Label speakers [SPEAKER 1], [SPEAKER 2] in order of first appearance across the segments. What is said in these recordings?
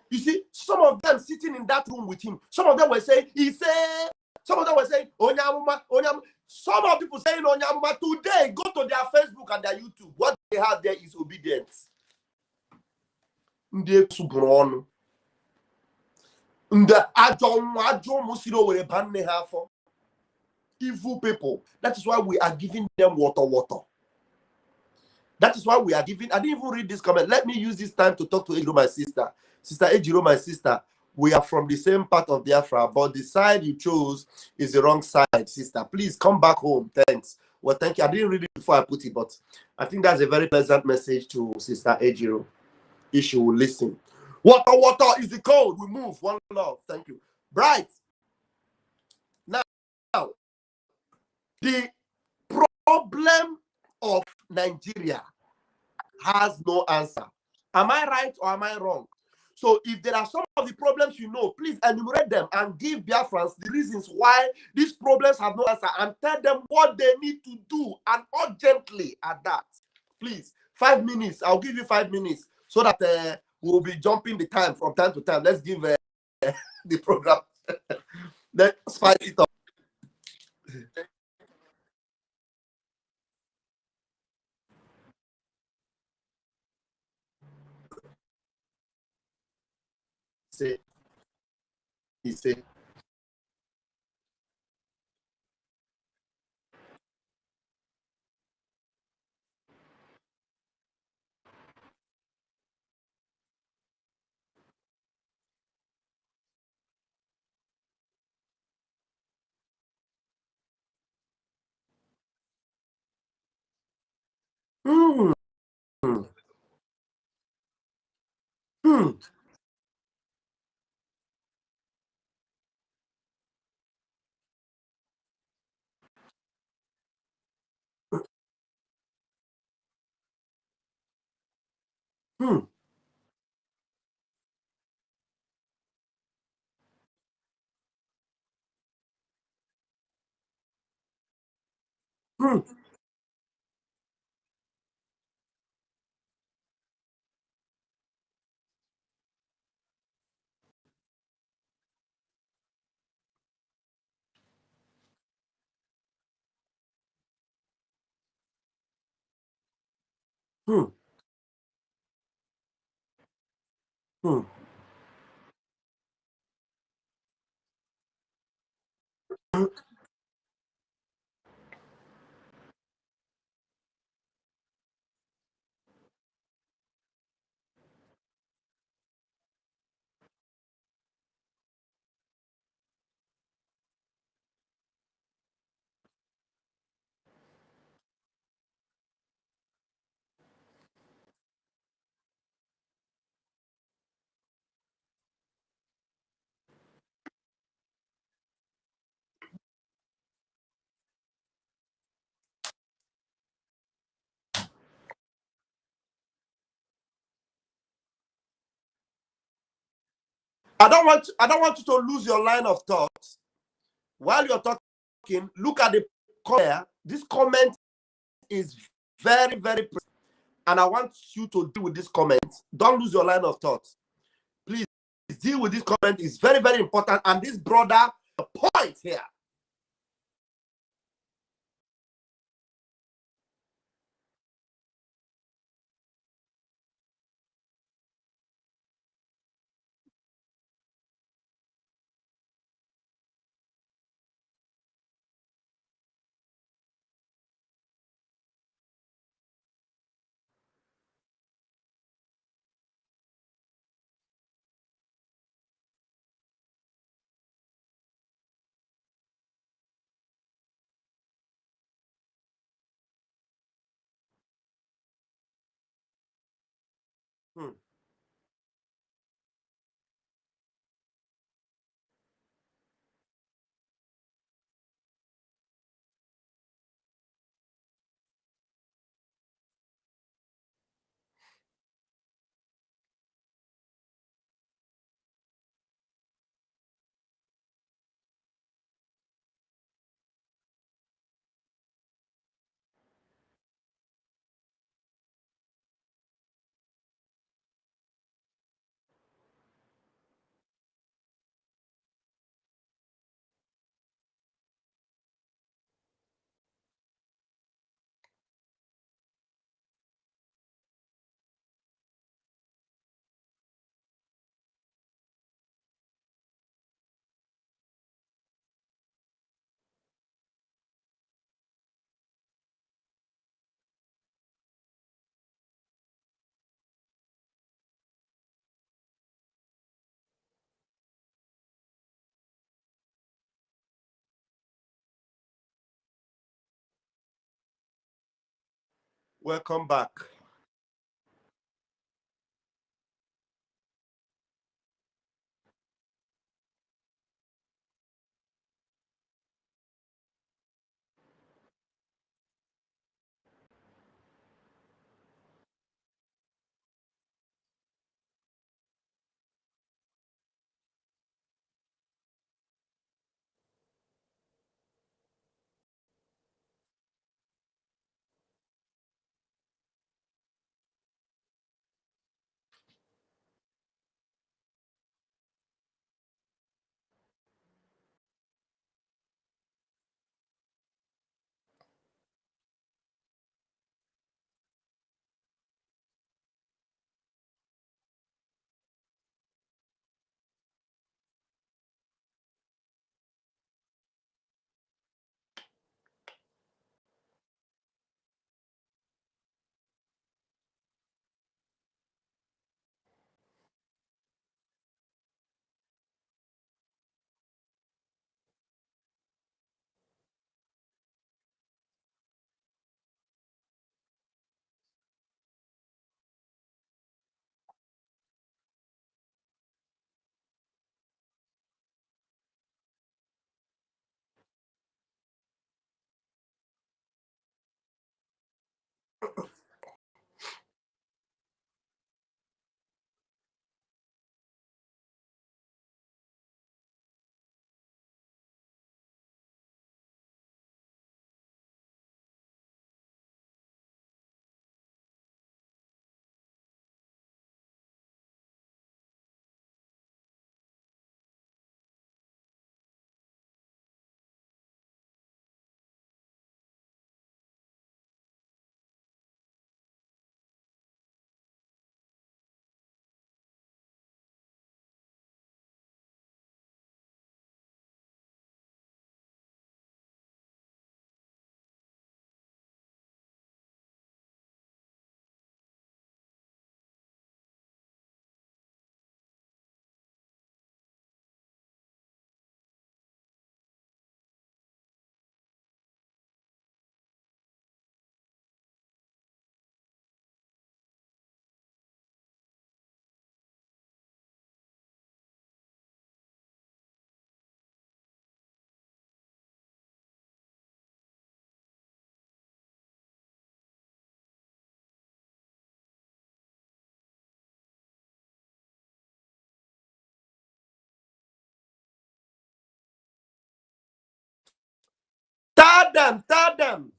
[SPEAKER 1] You see, some of them sitting in that room with him, some of them were saying, he said, some of them were saying, Onyamuma, Onyamuma. Some of people saying Onyamuma today, go to their Facebook and their YouTube. What they have there is obedience. Evil people. That is why we are giving them water. That is why we are giving. I didn't even read this comment. Let me use this time to talk to Ejiro, my sister. Sister Ejiro, my sister. We are from the same part of Biafra, but the side you chose is the wrong side, sister. Please come back home. Thanks. Well, thank you. I didn't read it before I put it, but I think that's a very pleasant message to Sister Ejiro. If she will listen. Water is the code. We move. One love. Thank you. Bright. Now, the problem of Nigeria has no answer. Am I right or am I wrong? So if there are some of the problems you know, please enumerate them and give Biafrans the reasons why these problems have no answer and tell them what they need to do and urgently at that. Please, 5 minutes. I'll give you 5 minutes so that we'll be jumping the time from time to time. Let's give the program. Let's spice it up. Say, he said. Hmm. Hmm. Hmm. Hmm. Hmm. Hmm. I don't want you to lose your line of thought. While you're talking, look at the comment. This comment is very, very present. And I want you to deal with this comment. Don't lose your line of thought. Please deal with this comment. It's very, very important. And this brother, the point here. Hmm. Welcome back. Tell them, tell them.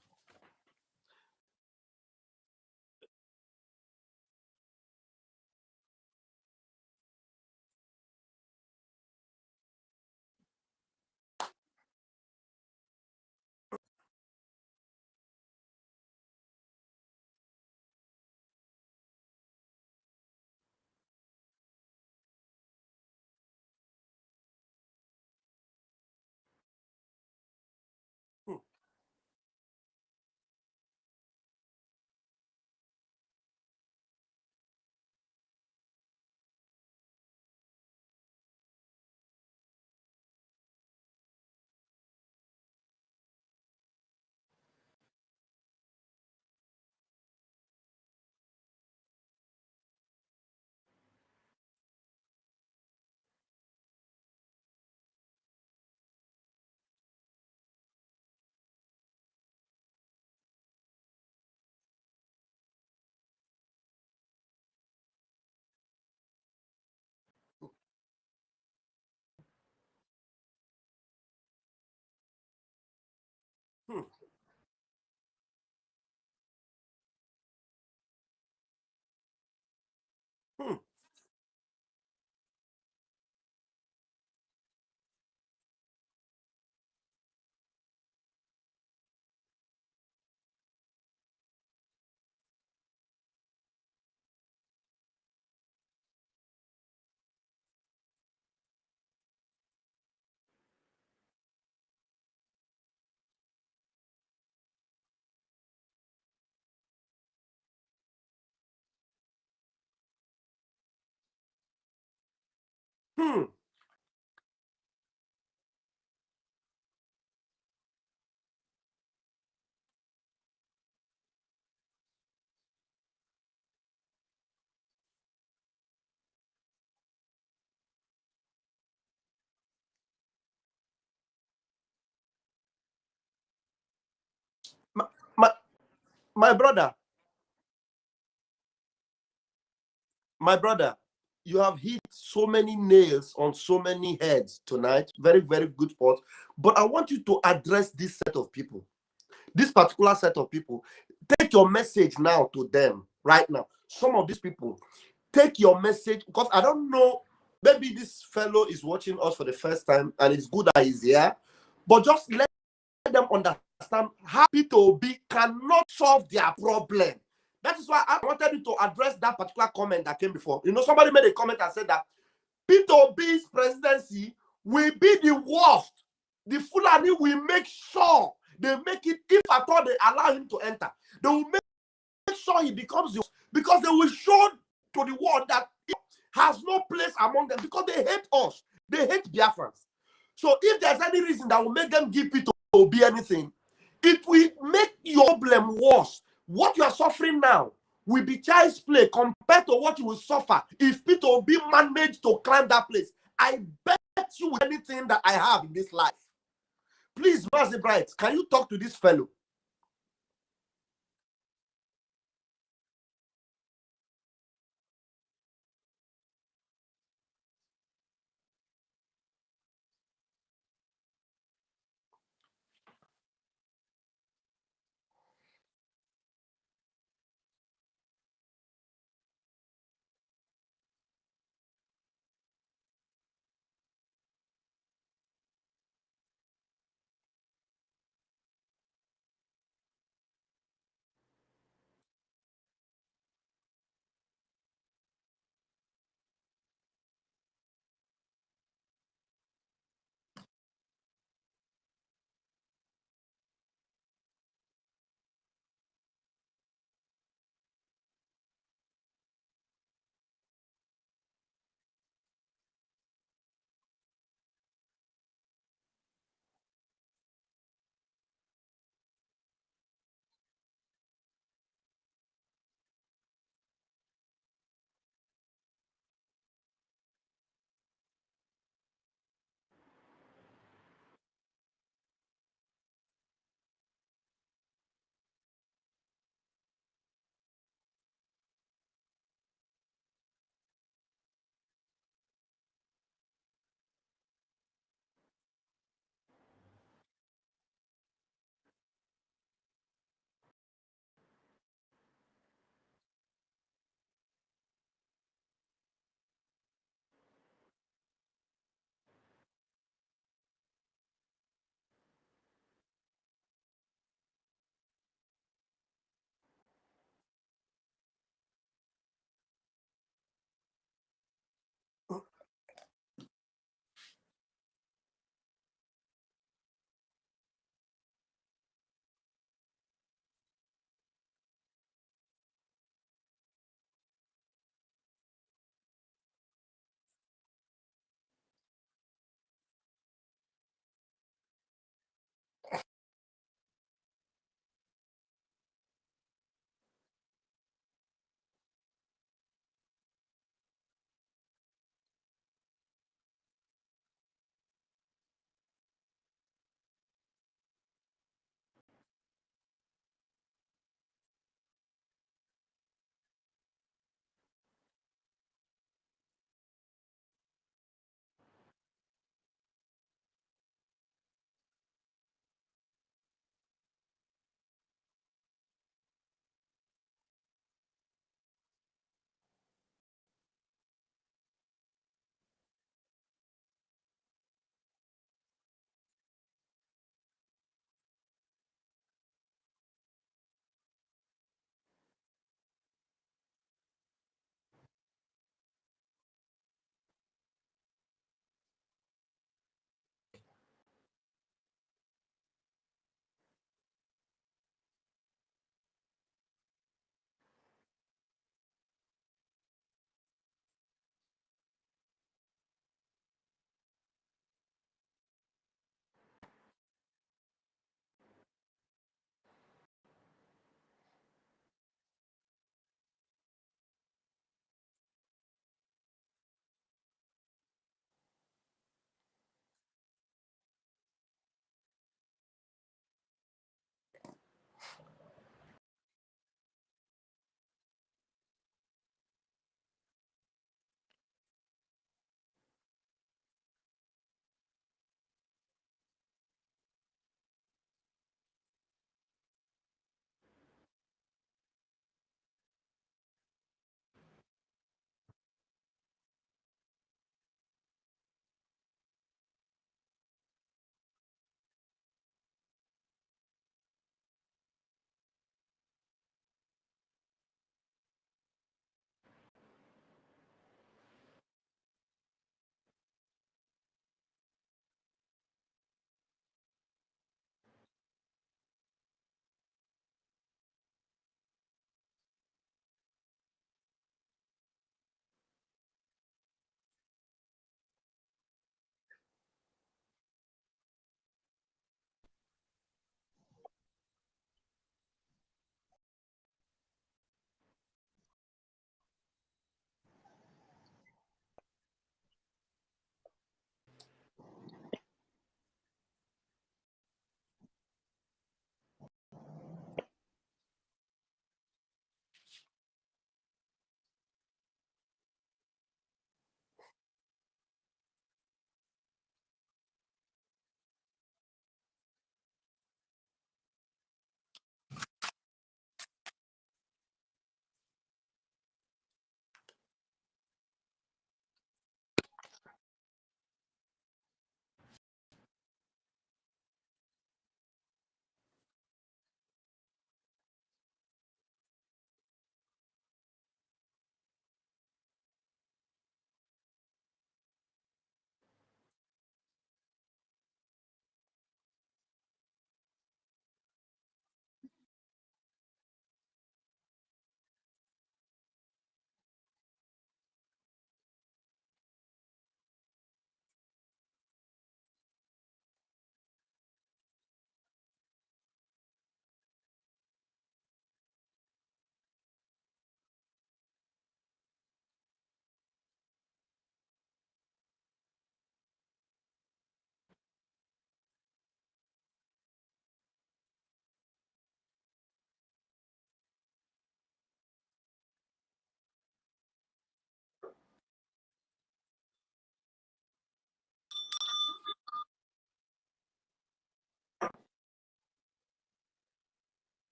[SPEAKER 1] Hmm, hmm, hmm, hmm. My brother, you have hit so many nails on so many heads tonight. Very, very good spot. But I want you to address this set of people, this particular set of people. Take your message now to them right now. Some of these people, take your message, because I don't know, maybe this fellow is watching us for the first time and it's good that he's here, but just let them understand how P2B cannot solve their problem. That is why I wanted you to address that particular comment that came before. You know, somebody made a comment and said that P2B's presidency will be the worst. The Fulani will make sure they make it, if at all they allow him to enter, they will make sure he becomes the, because they will show to the world that he has no place among them, because they hate us. They hate Biafrans. So if there's any reason that will make them give P2B anything, it will make your problem worse. What you are suffering now will be child's play compared to what you will suffer if P2B managed to climb that place. I bet you with anything that I have in this life. Please, Master Bright, can you talk to this fellow?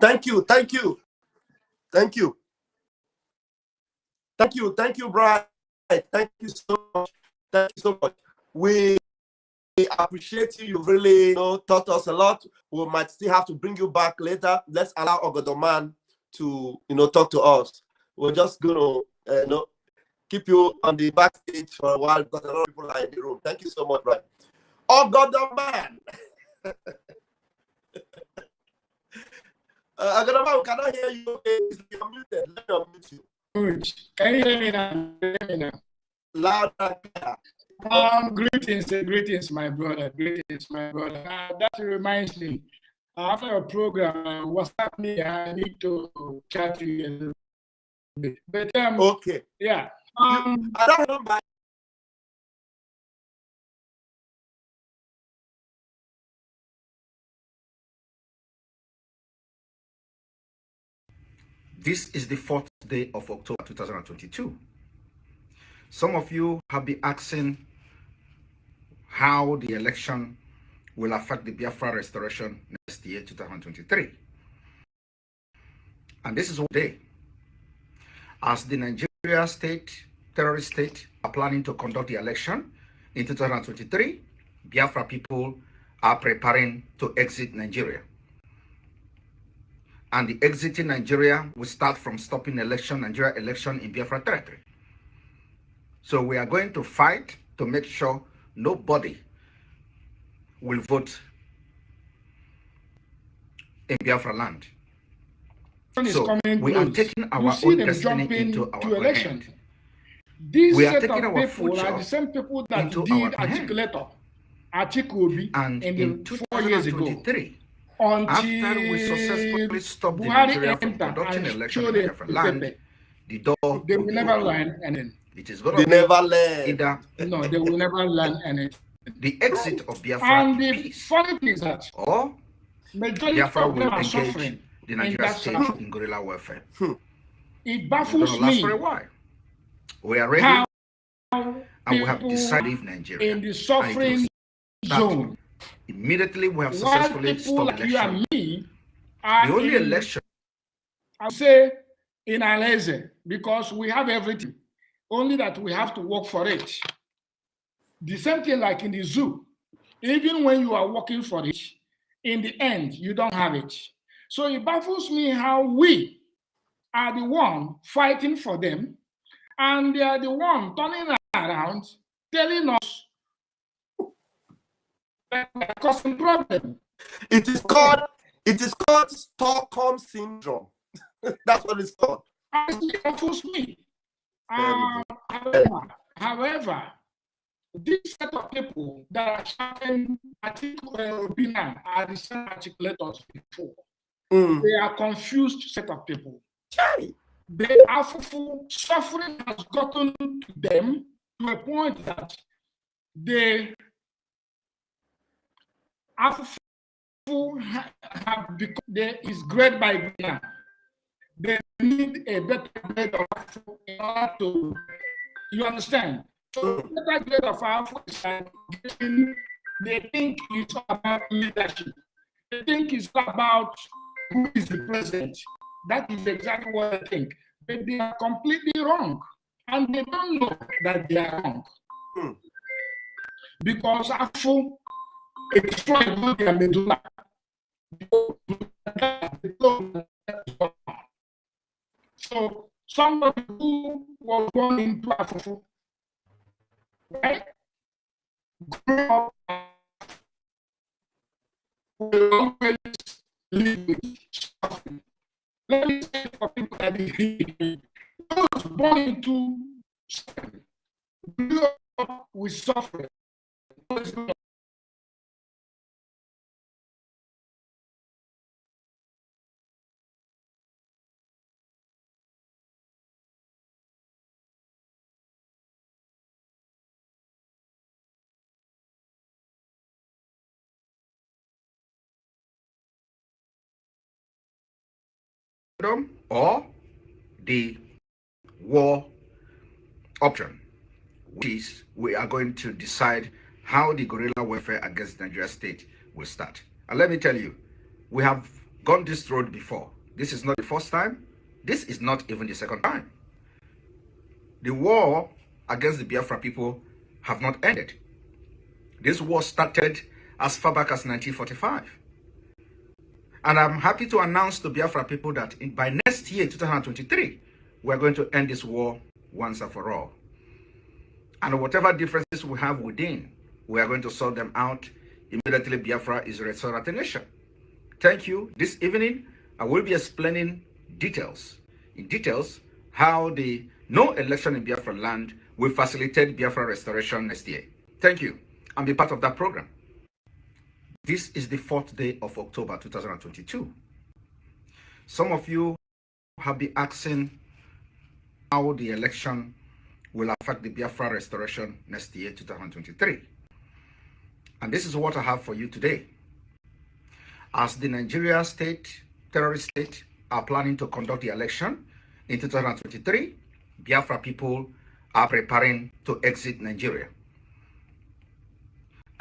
[SPEAKER 1] Thank you, thank you, thank you, thank you, Brian. Thank you so much. Thank you so much. We appreciate you. You really, taught us a lot. We might still have to bring you back later. Let's allow Ogodoman to, talk to us. We're just going to, keep you on the backstage for a while because a lot of people are in the room. Thank you so much, Brian. Ogodoman. Ogodoman, we cannot hear you. Okay, you're muted. Let me unmute you.
[SPEAKER 2] Good. Can you hear me now?
[SPEAKER 1] Loud and clear.
[SPEAKER 2] Greetings, my brother. Greetings, my brother. That reminds me, after a program, what's happening? I need to chat to you a little bit. But
[SPEAKER 1] okay.
[SPEAKER 2] Yeah.
[SPEAKER 1] I don't remember.
[SPEAKER 3] This is the 4th day of October 2022. Some of you have been asking how the election will affect the Biafra restoration next year, 2023. And this is one day. As the Nigeria state, terrorist state, are planning to conduct the election in 2023, Biafra people are preparing to exit Nigeria. And the exiting Nigeria will start from stopping Nigeria election in Biafra territory. So we are going to fight to make sure nobody will vote in Biafra land. So we are taking our own destiny into our own hand.
[SPEAKER 2] We are taking our future are the same people that
[SPEAKER 3] into
[SPEAKER 2] did
[SPEAKER 3] our
[SPEAKER 2] articulator, Article
[SPEAKER 3] and in
[SPEAKER 2] 4 years ago.
[SPEAKER 3] After we successfully stopped the Nigeria from conducting election in Biafra land, the door
[SPEAKER 2] they will never learn anything.
[SPEAKER 3] It is going to be
[SPEAKER 1] never learn.
[SPEAKER 3] Either
[SPEAKER 2] no, they will never learn anything.
[SPEAKER 3] The exit of Biafra
[SPEAKER 2] and
[SPEAKER 3] in
[SPEAKER 2] the
[SPEAKER 3] peace,
[SPEAKER 2] funny thing is that
[SPEAKER 3] or
[SPEAKER 2] majority
[SPEAKER 3] Biafra
[SPEAKER 2] of them
[SPEAKER 3] will
[SPEAKER 2] are
[SPEAKER 3] engage
[SPEAKER 2] suffering
[SPEAKER 3] the Nigeria state in guerrilla warfare.
[SPEAKER 2] It baffles
[SPEAKER 3] last
[SPEAKER 2] me
[SPEAKER 3] for a while. We are ready,
[SPEAKER 2] how
[SPEAKER 3] and we have decided to leave Nigeria
[SPEAKER 2] in the suffering zone.
[SPEAKER 3] Immediately, we have
[SPEAKER 2] While
[SPEAKER 3] successfully
[SPEAKER 2] people
[SPEAKER 3] stopped
[SPEAKER 2] like you
[SPEAKER 3] election.
[SPEAKER 2] and me are
[SPEAKER 3] The only
[SPEAKER 2] in,
[SPEAKER 3] election
[SPEAKER 2] I would say, in Alese, because we have everything. Only that we have to work for it. The same thing like in the zoo. Even when you are working for it, in the end, you don't have it. So it baffles me how we are the one fighting for them, and they are the one turning around, telling us that we are causing problem.
[SPEAKER 1] It is called Stockholm syndrome. That's what it's called.
[SPEAKER 2] It baffles me. However, this set of people that are shouting Robina are the same articulators before. They are confused set of people. They are suffering has gotten to them to a point that they have become, there is grade by grade. They need a better grade of Afro in order to, you understand? So better grade of Afro is like getting, they think it's about leadership. They think it's about who is the president. That is exactly what they think. But they are completely wrong. And they don't know that they are wrong. Because Afro explained their medulla. So somebody who was born into Afro, right, grew up, will always live with suffering. Let me say for people that those born into suffering, grew up with suffering.
[SPEAKER 3] or the war option, which is we are going to decide how the guerrilla warfare against Nigeria state will start. And let me tell you, we have gone this road before. This is not the first time. This is not even the second time. The war against the Biafra people have not ended. This war started as far back as 1945. And I'm happy to announce to Biafra people that by next year, 2023, we're going to end this war once and for all. And whatever differences we have within, we are going to sort them out. Immediately, Biafra is restored as a nation. Thank you. This evening, I will be explaining in details, how the no election in Biafra land will facilitate Biafra restoration next year. Thank you, and be part of that program. This is the 4th day of October 2022. Some of you have been asking how the election will affect the Biafra restoration next year, 2023. And this is what I have for you today. As the Nigeria state, terrorist state, are planning to conduct the election in 2023, Biafra people are preparing to exit Nigeria.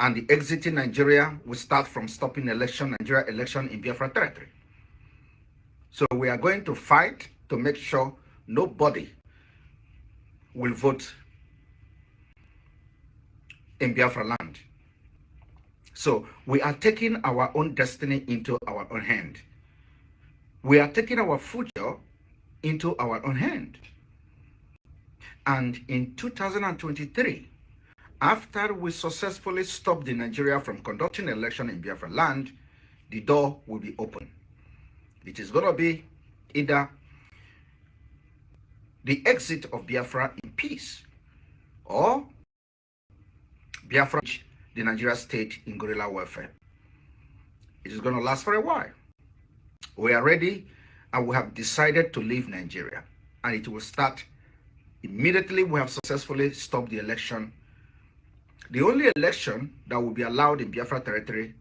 [SPEAKER 3] And the exiting Nigeria will start from stopping Nigeria election in Biafra territory. So we are going to fight to make sure nobody will vote in Biafra land. So we are taking our own destiny into our own hand. We are taking our future into our own hand. And in 2023, after we successfully stop the Nigeria from conducting election in Biafra land, the door will be open. It is going to be either the exit of Biafra in peace, or Biafra, the Nigeria state, in guerrilla warfare. It is going to last for a while. We are ready, and we have decided to leave Nigeria, and it will start immediately we have successfully stopped the election. The only election that will be allowed in Biafra territory,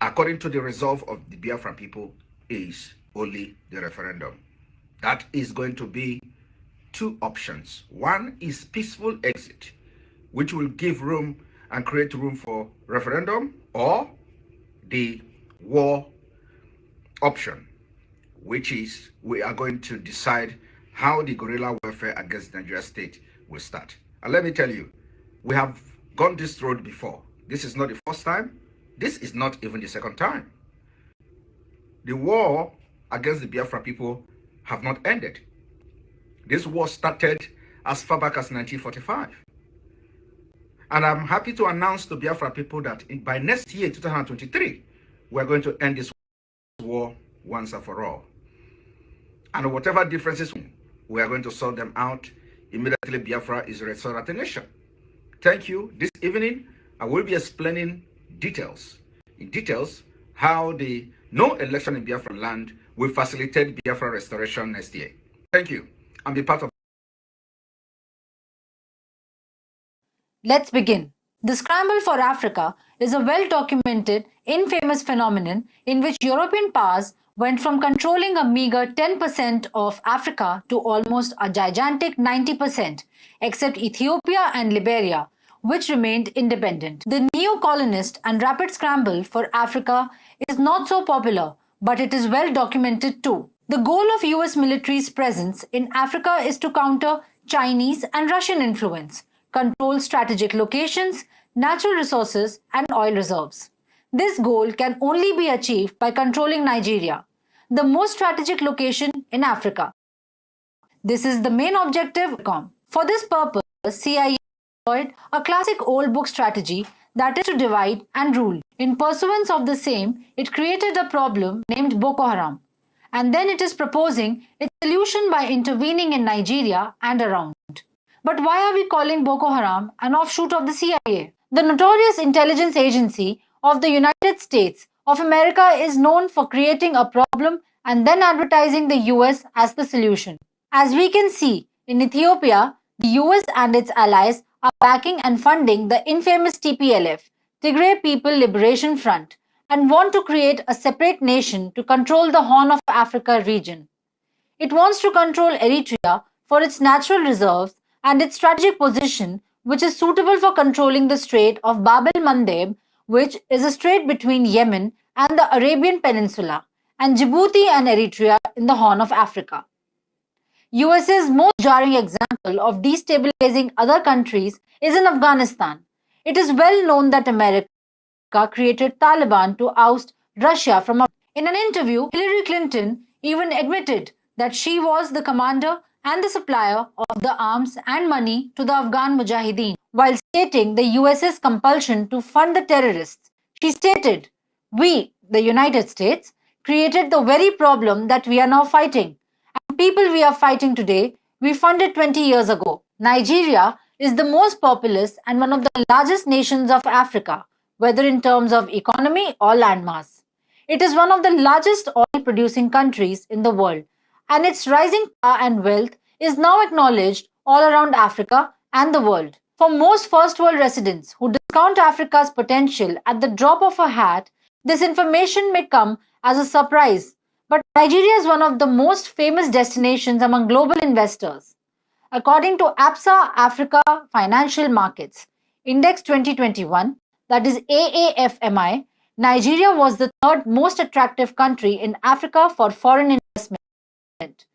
[SPEAKER 3] according to the resolve of the Biafra people, is only the referendum. That is going to be two options. One is peaceful exit, which will give room and create room for referendum, or the war option, which is we are going to decide how the guerrilla warfare against Nigeria state will start. And let me tell you, we have gone this road before. This is not the first time. This is not even the second time. The war against the Biafra people have not ended. This war started as far back as 1945. And I'm happy to announce to Biafra people that by next year, 2023, we're going to end this war once and for all. And whatever differences, we are going to sort them out. Immediately, Biafra is restored as a nation. Thank you. This evening, I will be explaining in details, how the no election in Biafra land will facilitate Biafra restoration next year. Thank you, and be part of.
[SPEAKER 4] Let's begin. The scramble for Africa is a well-documented, infamous phenomenon in which European powers went from controlling a meager 10% of Africa to almost a gigantic 90%, except Ethiopia and Liberia, which remained independent. The neo-colonist and rapid scramble for Africa is not so popular, but it is well documented too. The goal of US military's presence in Africa is to counter Chinese and Russian influence, control strategic locations, natural resources, and oil reserves. This goal can only be achieved by controlling Nigeria, the most strategic location in Africa. This is the main objective. For this purpose, CIA employed a classic old book strategy, that is to divide and rule. In pursuance of the same, it created a problem named Boko Haram, and then it is proposing its solution by intervening in Nigeria and around. But why are we calling Boko Haram an offshoot of the CIA? The notorious intelligence agency of the United States of America is known for creating a problem and then advertising the US as the solution. As we can see, in Ethiopia, the US and its allies are backing and funding the infamous TPLF, Tigray People Liberation Front, and want to create a separate nation to control the Horn of Africa region. It wants to control Eritrea for its natural reserves and its strategic position, which is suitable for controlling the Strait of Bab el Mandeb, which is a strait between Yemen and the Arabian Peninsula, and Djibouti and Eritrea in the Horn of Africa. USA's most jarring example of destabilizing other countries is in Afghanistan. It is well known that America created Taliban to oust Russia from. In an interview, Hillary Clinton even admitted that she was the commander and the supplier of the arms and money to the Afghan Mujahideen, while stating the US's compulsion to fund the terrorists. She stated, "We, the United States, created the very problem that we are now fighting. And people we are fighting today, we funded 20 years ago." Nigeria is the most populous and one of the largest nations of Africa, whether in terms of economy or landmass. It is one of the largest oil-producing countries in the world, and its rising power and wealth is now acknowledged all around Africa and the world. For most first world residents who discount Africa's potential at the drop of a hat, this information may come as a surprise, but Nigeria is one of the most famous destinations among global investors. According to APSA Africa Financial Markets Index 2021, that is AAFMI, Nigeria was the third most attractive country in Africa for foreign investment.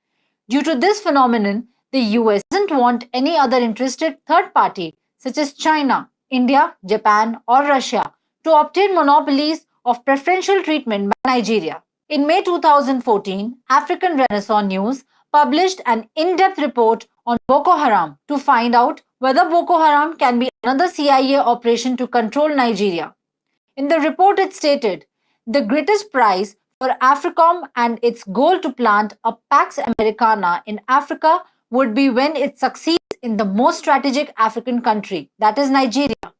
[SPEAKER 4] Due to this phenomenon, the US doesn't want any other interested third party, such as China, India, Japan, or Russia, to obtain monopolies of preferential treatment by Nigeria. In May 2014, African Renaissance News published an in-depth report on Boko Haram to find out whether Boko Haram can be another CIA operation to control Nigeria. In the report, it stated, "The greatest prize for AFRICOM and its goal to plant a Pax Americana in Africa would be when it succeeds in the most strategic African country, that is Nigeria."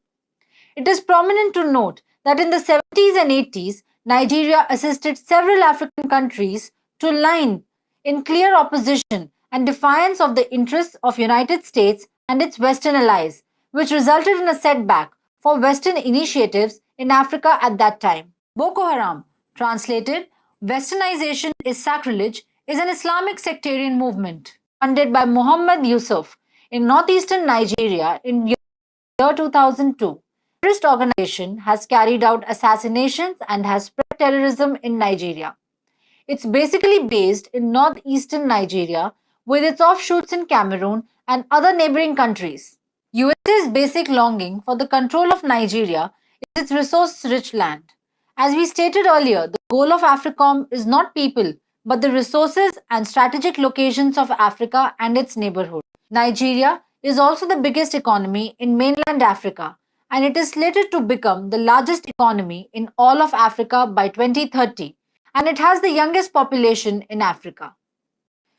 [SPEAKER 4] It is prominent to note that in the 70s and 80s, Nigeria assisted several African countries to line in clear opposition and defiance of the interests of United States and its Western allies, which resulted in a setback for Western initiatives in Africa at that time. Boko Haram, translated Westernization is Sacrilege, is an Islamic sectarian movement funded by Muhammad Yusuf in northeastern Nigeria in year 2002. The terrorist organization has carried out assassinations and has spread terrorism in Nigeria. It's basically based in northeastern Nigeria with its offshoots in Cameroon and other neighboring countries. USA's basic longing for the control of Nigeria is its resource-rich land. As we stated earlier, the goal of AFRICOM is not people, but the resources and strategic locations of Africa and its neighborhood. Nigeria is also the biggest economy in mainland Africa, and it is slated to become the largest economy in all of Africa by 2030, and it has the youngest population in Africa.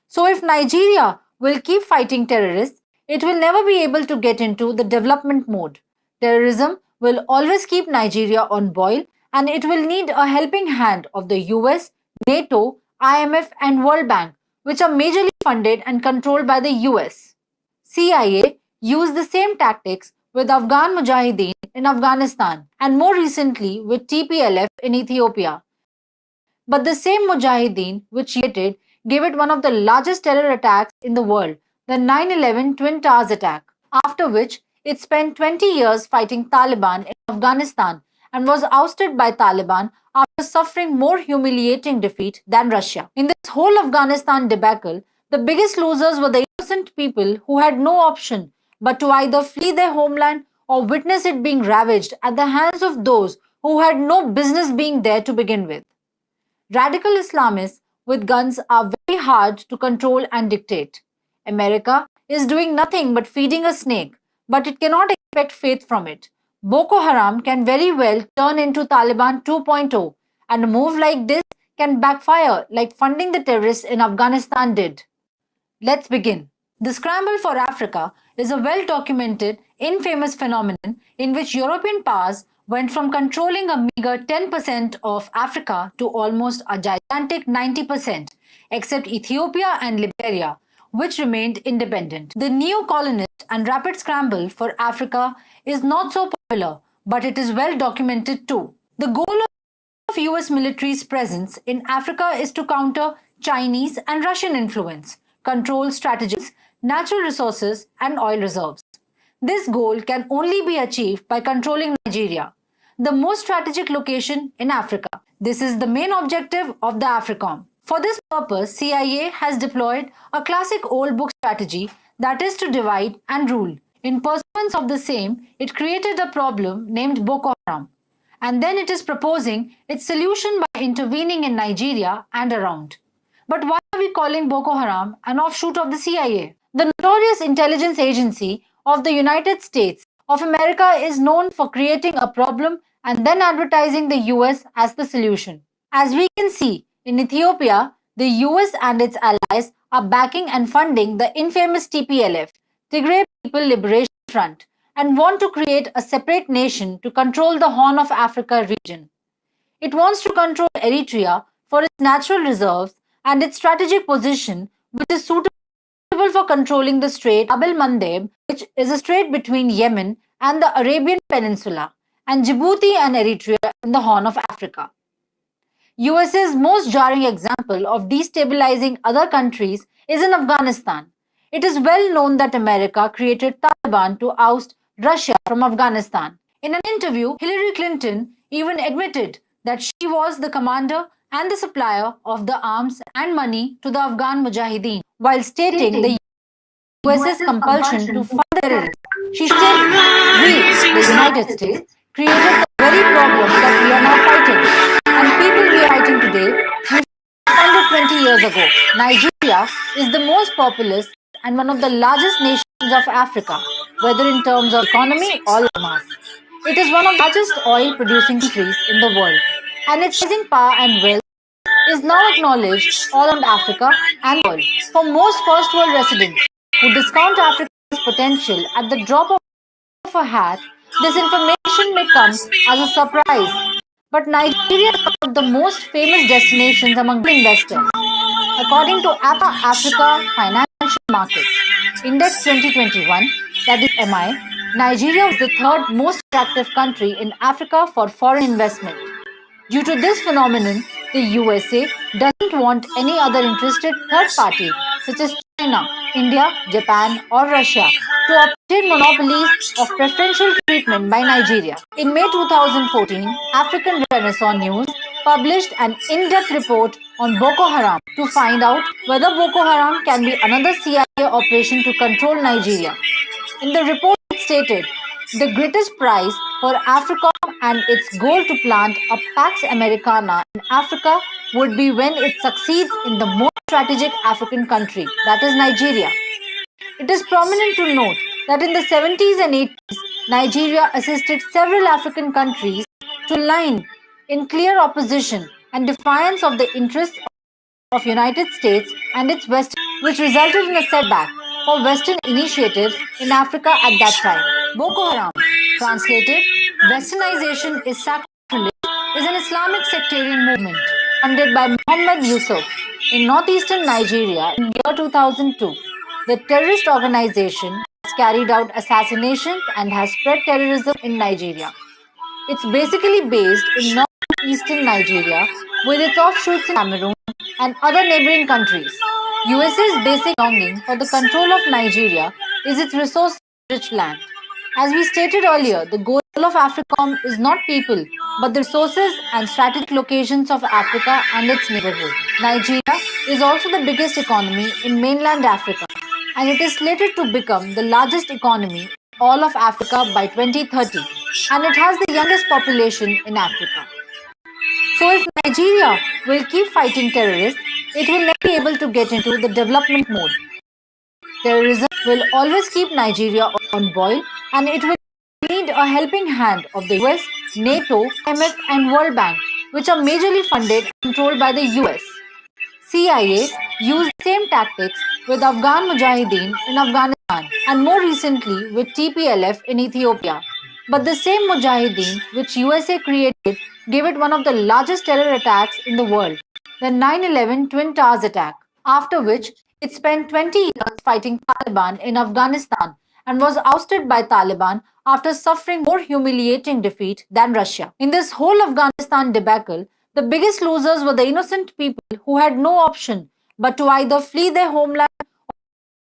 [SPEAKER 4] So if Nigeria will keep fighting terrorists, it will never be able to get into the development mode. Terrorism will always keep Nigeria on boil, and it will need a helping hand of the US, NATO, IMF, and World Bank, which are majorly funded and controlled by the US. CIA used the same tactics with Afghan Mujahideen in Afghanistan and more recently with TPLF in Ethiopia. But the same Mujahideen which created gave it one of the largest terror attacks in the world, the 9/11 Twin Towers attack, after which it spent 20 years fighting Taliban in Afghanistan and was ousted by Taliban after suffering more humiliating defeat than Russia. In this whole Afghanistan debacle, the biggest losers were the innocent people who had no option but to either flee their homeland or witness it being ravaged at the hands of those who had no business being there to begin with. Radical Islamists with guns are very hard to control and dictate. America is doing nothing but feeding a snake, but it cannot expect faith from it. Boko Haram can very well turn into Taliban 2.0, and a move like this can backfire like funding the terrorists in Afghanistan did. Let's begin. The scramble for Africa is a well-documented, infamous phenomenon in which European powers went from controlling a meager 10% of Africa to almost a gigantic 90%, except Ethiopia and Liberia, which remained independent. The neo-colonist and rapid scramble for Africa is not so popular, but it is well documented too. The goal of US military's presence in Africa is to counter Chinese and Russian influence, control strategies, natural resources, and oil reserves. This goal can only be achieved by controlling Nigeria. the most strategic location in Africa. This is the main objective of the AFRICOM. For this purpose, CIA has deployed a classic old book strategy, that is to divide and rule. In pursuance of the same, it created a problem named Boko Haram, and then it is proposing its solution by intervening in Nigeria and around. But why are we calling Boko Haram an offshoot of the CIA? The notorious intelligence agency of the United States of America is known for creating a problem and then advertising the US as the solution. As we can see, in Ethiopia, the US and its allies are backing and funding the infamous TPLF, Tigray People Liberation Front, and want to create a separate nation to control the Horn of Africa region. It wants to control Eritrea for its natural reserves and its strategic position, which is suitable for controlling the Strait Bab el Mandeb, which is a strait between Yemen and the Arabian Peninsula, and Djibouti and Eritrea in the Horn of Africa. USA's most jarring example of destabilizing other countries is in Afghanistan. It is well known that America created Taliban to oust Russia from Afghanistan. In an interview, Hillary Clinton even admitted that she was the commander and the supplier of the arms and money to the Afghan Mujahideen, while stating the US's compulsion to fund terrorists. She stated, "We, the United States, created the very problem that we are now fighting, and people we are fighting today, we funded 20 years ago." Nigeria is the most populous and one of the largest nations of Africa, whether in terms of economy or mass. It is one of the largest oil-producing countries in the world, and its rising power and wealth is now acknowledged all around Africa and the world. For most first world residents who discount Africa's potential at the drop of a hat, this information may come as a surprise. But Nigeria is one of the most famous destinations among investors. According to EKPA Africa Financial Markets Index 2021, that is MI, Nigeria was the third most attractive country in Africa for foreign investment. Due to this phenomenon, the USA doesn't want any other interested third party, such as China, India, Japan, or Russia, to obtain monopolies of preferential treatment by Nigeria. In May 2014, African Renaissance News published an in-depth report on Boko Haram to find out whether Boko Haram can be another CIA operation to control Nigeria. In the report, it stated, "The greatest prize for AFRICOM and its goal to plant a Pax Americana in Africa would be when it succeeds in the most strategic African country, that is Nigeria." It is prominent to note that in the 70s and 80s, Nigeria assisted several African countries to align in clear opposition and defiance of the interests of United States and its West, which resulted in a setback for Western initiatives in Africa at that time. Boko Haram, translated, Westernization is sacrilege, is an Islamic sectarian movement funded by Muhammad Yusuf in northeastern Nigeria in the year 2002. The terrorist organization has carried out assassinations and has spread terrorism in Nigeria. It's basically based in northeastern Nigeria with its offshoots in Cameroon and other neighboring countries. USA's basic longing for the control of Nigeria is its resource-rich land. As we stated earlier, the goal of AFRICOM is not people, but the resources and strategic locations of Africa and its neighborhood. Nigeria is also the biggest economy in mainland Africa, and it is slated to become the largest economy in all of Africa by 2030, and it has the youngest population in Africa. So if Nigeria will keep fighting terrorists, it will never be able to get into the development mode. Terrorism will always keep Nigeria on boil, and it will need a helping hand of the US, NATO, IMF, and World Bank, which are majorly funded and controlled by the US. CIA used the same tactics with Afghan Mujahideen in Afghanistan and more recently with TPLF in Ethiopia. But the same Mujahideen which USA created gave it one of the largest terror attacks in the world, the 9/11 Twin Towers attack, after which it spent 20 years fighting Taliban in Afghanistan and was ousted by Taliban after suffering more humiliating defeat than Russia. In this whole Afghanistan debacle, the biggest losers were the innocent people who had no option but to either flee their homeland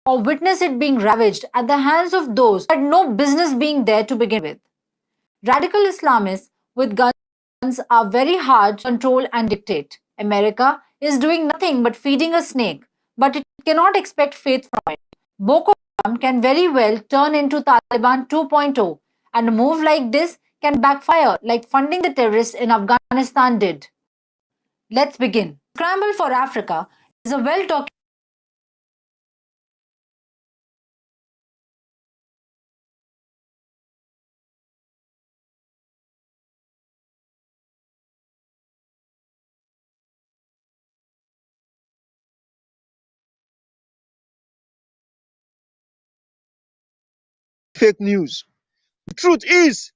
[SPEAKER 4] or witness it being ravaged at the hands of those who had no business being there to begin with. Radical Islamists with guns are very hard to control and dictate. America is doing nothing but feeding a snake, but it cannot expect faith from it. Boko Haram can very well turn into Taliban 2.0, and a move like this can backfire like funding the terrorists in Afghanistan did. Let's begin. Scramble for Africa is a well-documented
[SPEAKER 5] fake news. The truth is,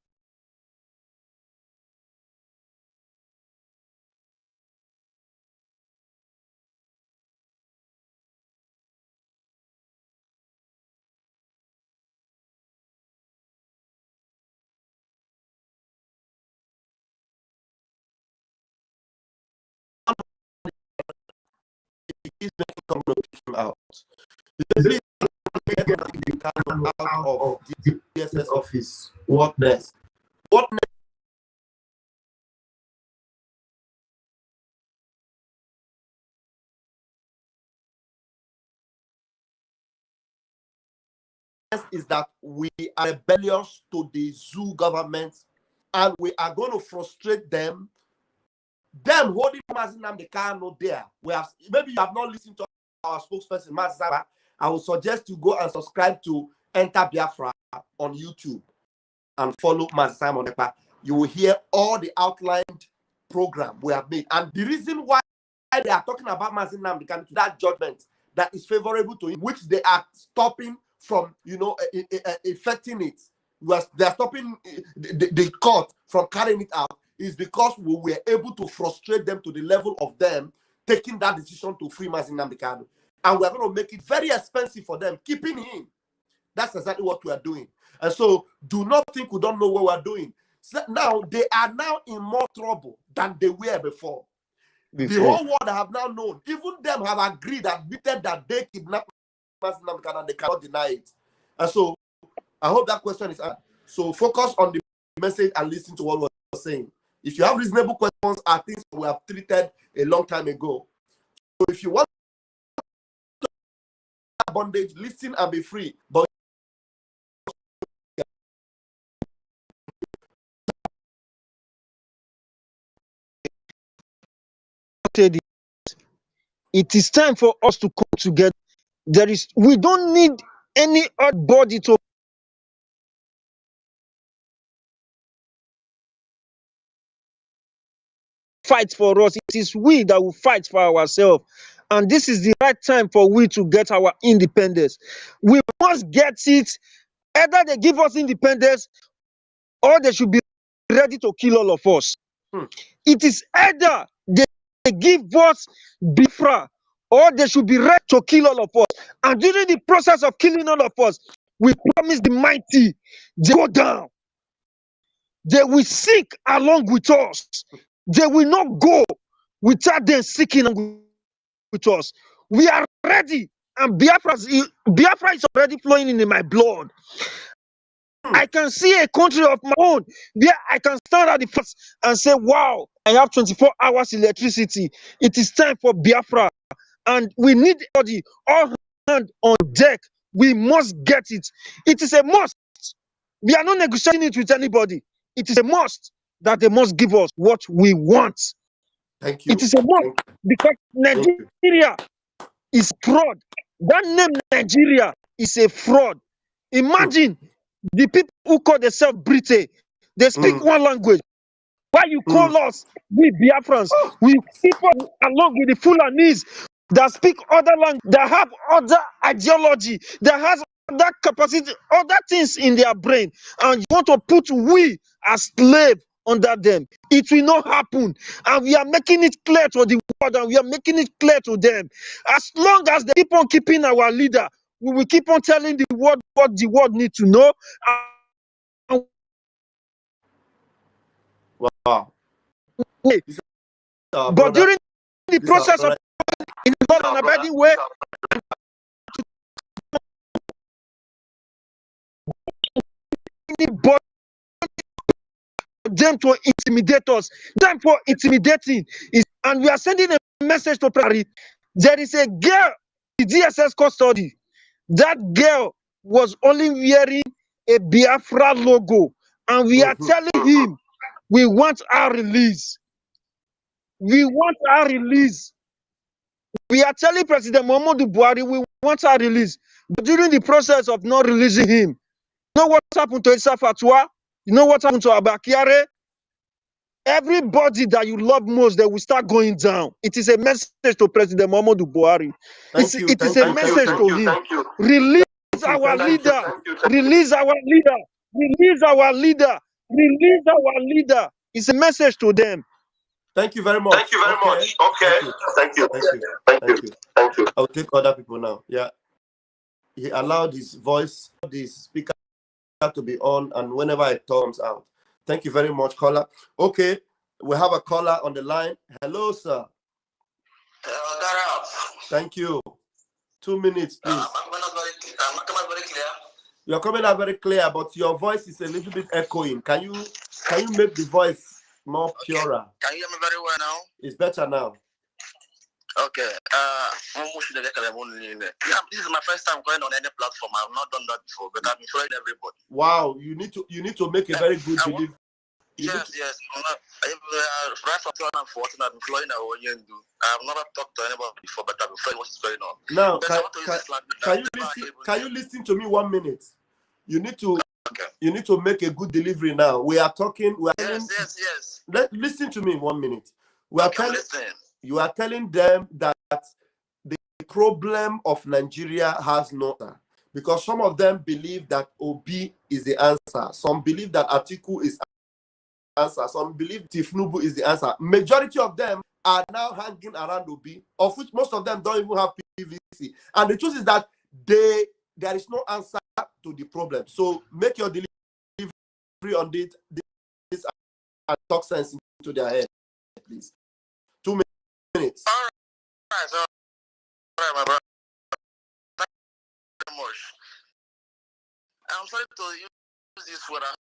[SPEAKER 1] He's making come to kick him out. Please get the Kanu out of the DSS office. What next? What next is that we are rebellious to the zoo government, and we are going to frustrate them. Them holding Nnamdi Kanu there. We have, maybe you have not listened to our spokesperson, Mazaba. I would suggest you go and subscribe to Enter Biafra on YouTube and follow Simon Ekpa. You will hear all the outlined program we have made. And the reason why they are talking about Nnamdi Kanu, that judgment that is favorable to him, which they are stopping from, effecting it. They are stopping the court from carrying it out, is because we were able to frustrate them to the level of them taking that decision to free Nnamdi Kanu. And we're going to make it very expensive for them, keeping him. That's exactly what we are doing. And so do not think we don't know what we're doing. So now, they are now in more trouble than they were before. The whole world have now known. Even them have agreed, admitted that they kidnapped Nnamdi Kanu and they cannot deny it. And so I hope that question is answered. So focus on the message and listen to what we're saying. If you have reasonable questions, are things we have treated a long time ago. So if you want bondage, listen and be free. But
[SPEAKER 5] it is time for us to come together. We don't need any other body to fight for us. It is we that will fight for ourselves. And this is the right time for we to get our independence. We must get it. Either they give us independence or they should be ready to kill all of us. It is either they give us BIAFRA or they should be ready to kill all of us. And during the process of killing all of us, we promise the mighty, they go down. They will seek along with us. They will not go without them seeking with us. We are ready, and Biafra is already flowing in my blood. I can see a country of my own where I can stand at the first and say, wow, I have 24 hours electricity. It is time for Biafra. And we need everybody, all hands on deck. We must get it. It is a must. We are not negotiating it with anybody. It is a must that they must give us what we want.
[SPEAKER 1] thank you.
[SPEAKER 5] It is a must because Nigeria is fraud. That name Nigeria is a fraud. Imagine the people who call themselves British, they speak one language. Why you call us, we Biafrans, we people along with the Fulanese that speak other language, that have other ideology, that has other capacity, other things in their brain, and you want to put we as slave under them. It will not happen. And we are making it clear to the world, and we are making it clear to them. As long as they keep on keeping our leader, we will keep on telling the world what the world needs to know.
[SPEAKER 1] Wow.
[SPEAKER 5] But during the process of in God and abiding way, them to intimidate us, them for intimidating. And we are sending a message to President. There is a girl in DSS custody. That girl was only wearing a Biafra logo, and we are telling him we want our release. We want our release. We are telling President Muhammadu Buhari we want our release. But during the process of not releasing him, you know what happened to Issa Fatwa? You know what happened to Abakiare? Everybody that you love most, they will start going down. It is a message to President Muhammadu Buhari. It is a message to him. Release our leader. Release our leader. Release our leader. Release our leader. It's a message to them.
[SPEAKER 1] Thank you very much.
[SPEAKER 6] Thank you very much. Okay. Thank you.
[SPEAKER 1] Thank you. I'll take other people now. Yeah. He allowed his voice, the speaker to be on, and whenever it comes out. Thank you very much, caller. Okay, we have a caller on the line. Hello, sir. Thank you. 2 minutes, please. You're coming out very clear, but your voice is a little bit echoing. Can you make the voice more purer?
[SPEAKER 6] Can you hear me very well now?
[SPEAKER 1] It's better now.
[SPEAKER 6] Okay. This is my first time going on any platform. I've not done that before, but I've been following everybody.
[SPEAKER 1] Wow, you need to make a very good delivery.
[SPEAKER 6] Yes. Right from 2014, I've been following I've never talked to anybody before, but I've been following what's going on.
[SPEAKER 1] Now, can you listen to me 1 minute? You need to make a good delivery now. We are talking.
[SPEAKER 6] Yes.
[SPEAKER 1] Listen to me 1 minute. You are telling them that the problem of Nigeria has no answer, because some of them believe that Obi is the answer. Some believe that Atiku is the answer. Some believe Tifnubu is the answer. Majority of them are now hanging around Obi, of which most of them don't even have PVC. And the truth is that there is no answer to the problem. So make your delivery on this and talk sense into their head, please. 2 minutes.
[SPEAKER 6] All right, my brother. Thank you very much. I'm sorry to use this word. I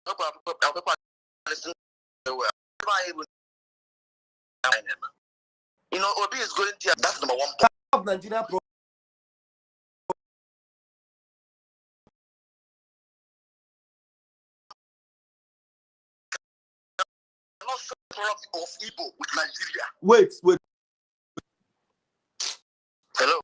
[SPEAKER 6] hope I listen well. You know, Obi is going to, that's number one point
[SPEAKER 1] of Nigeria problem.
[SPEAKER 6] Of Igbo with Nigeria.
[SPEAKER 1] Wait.
[SPEAKER 6] Hello.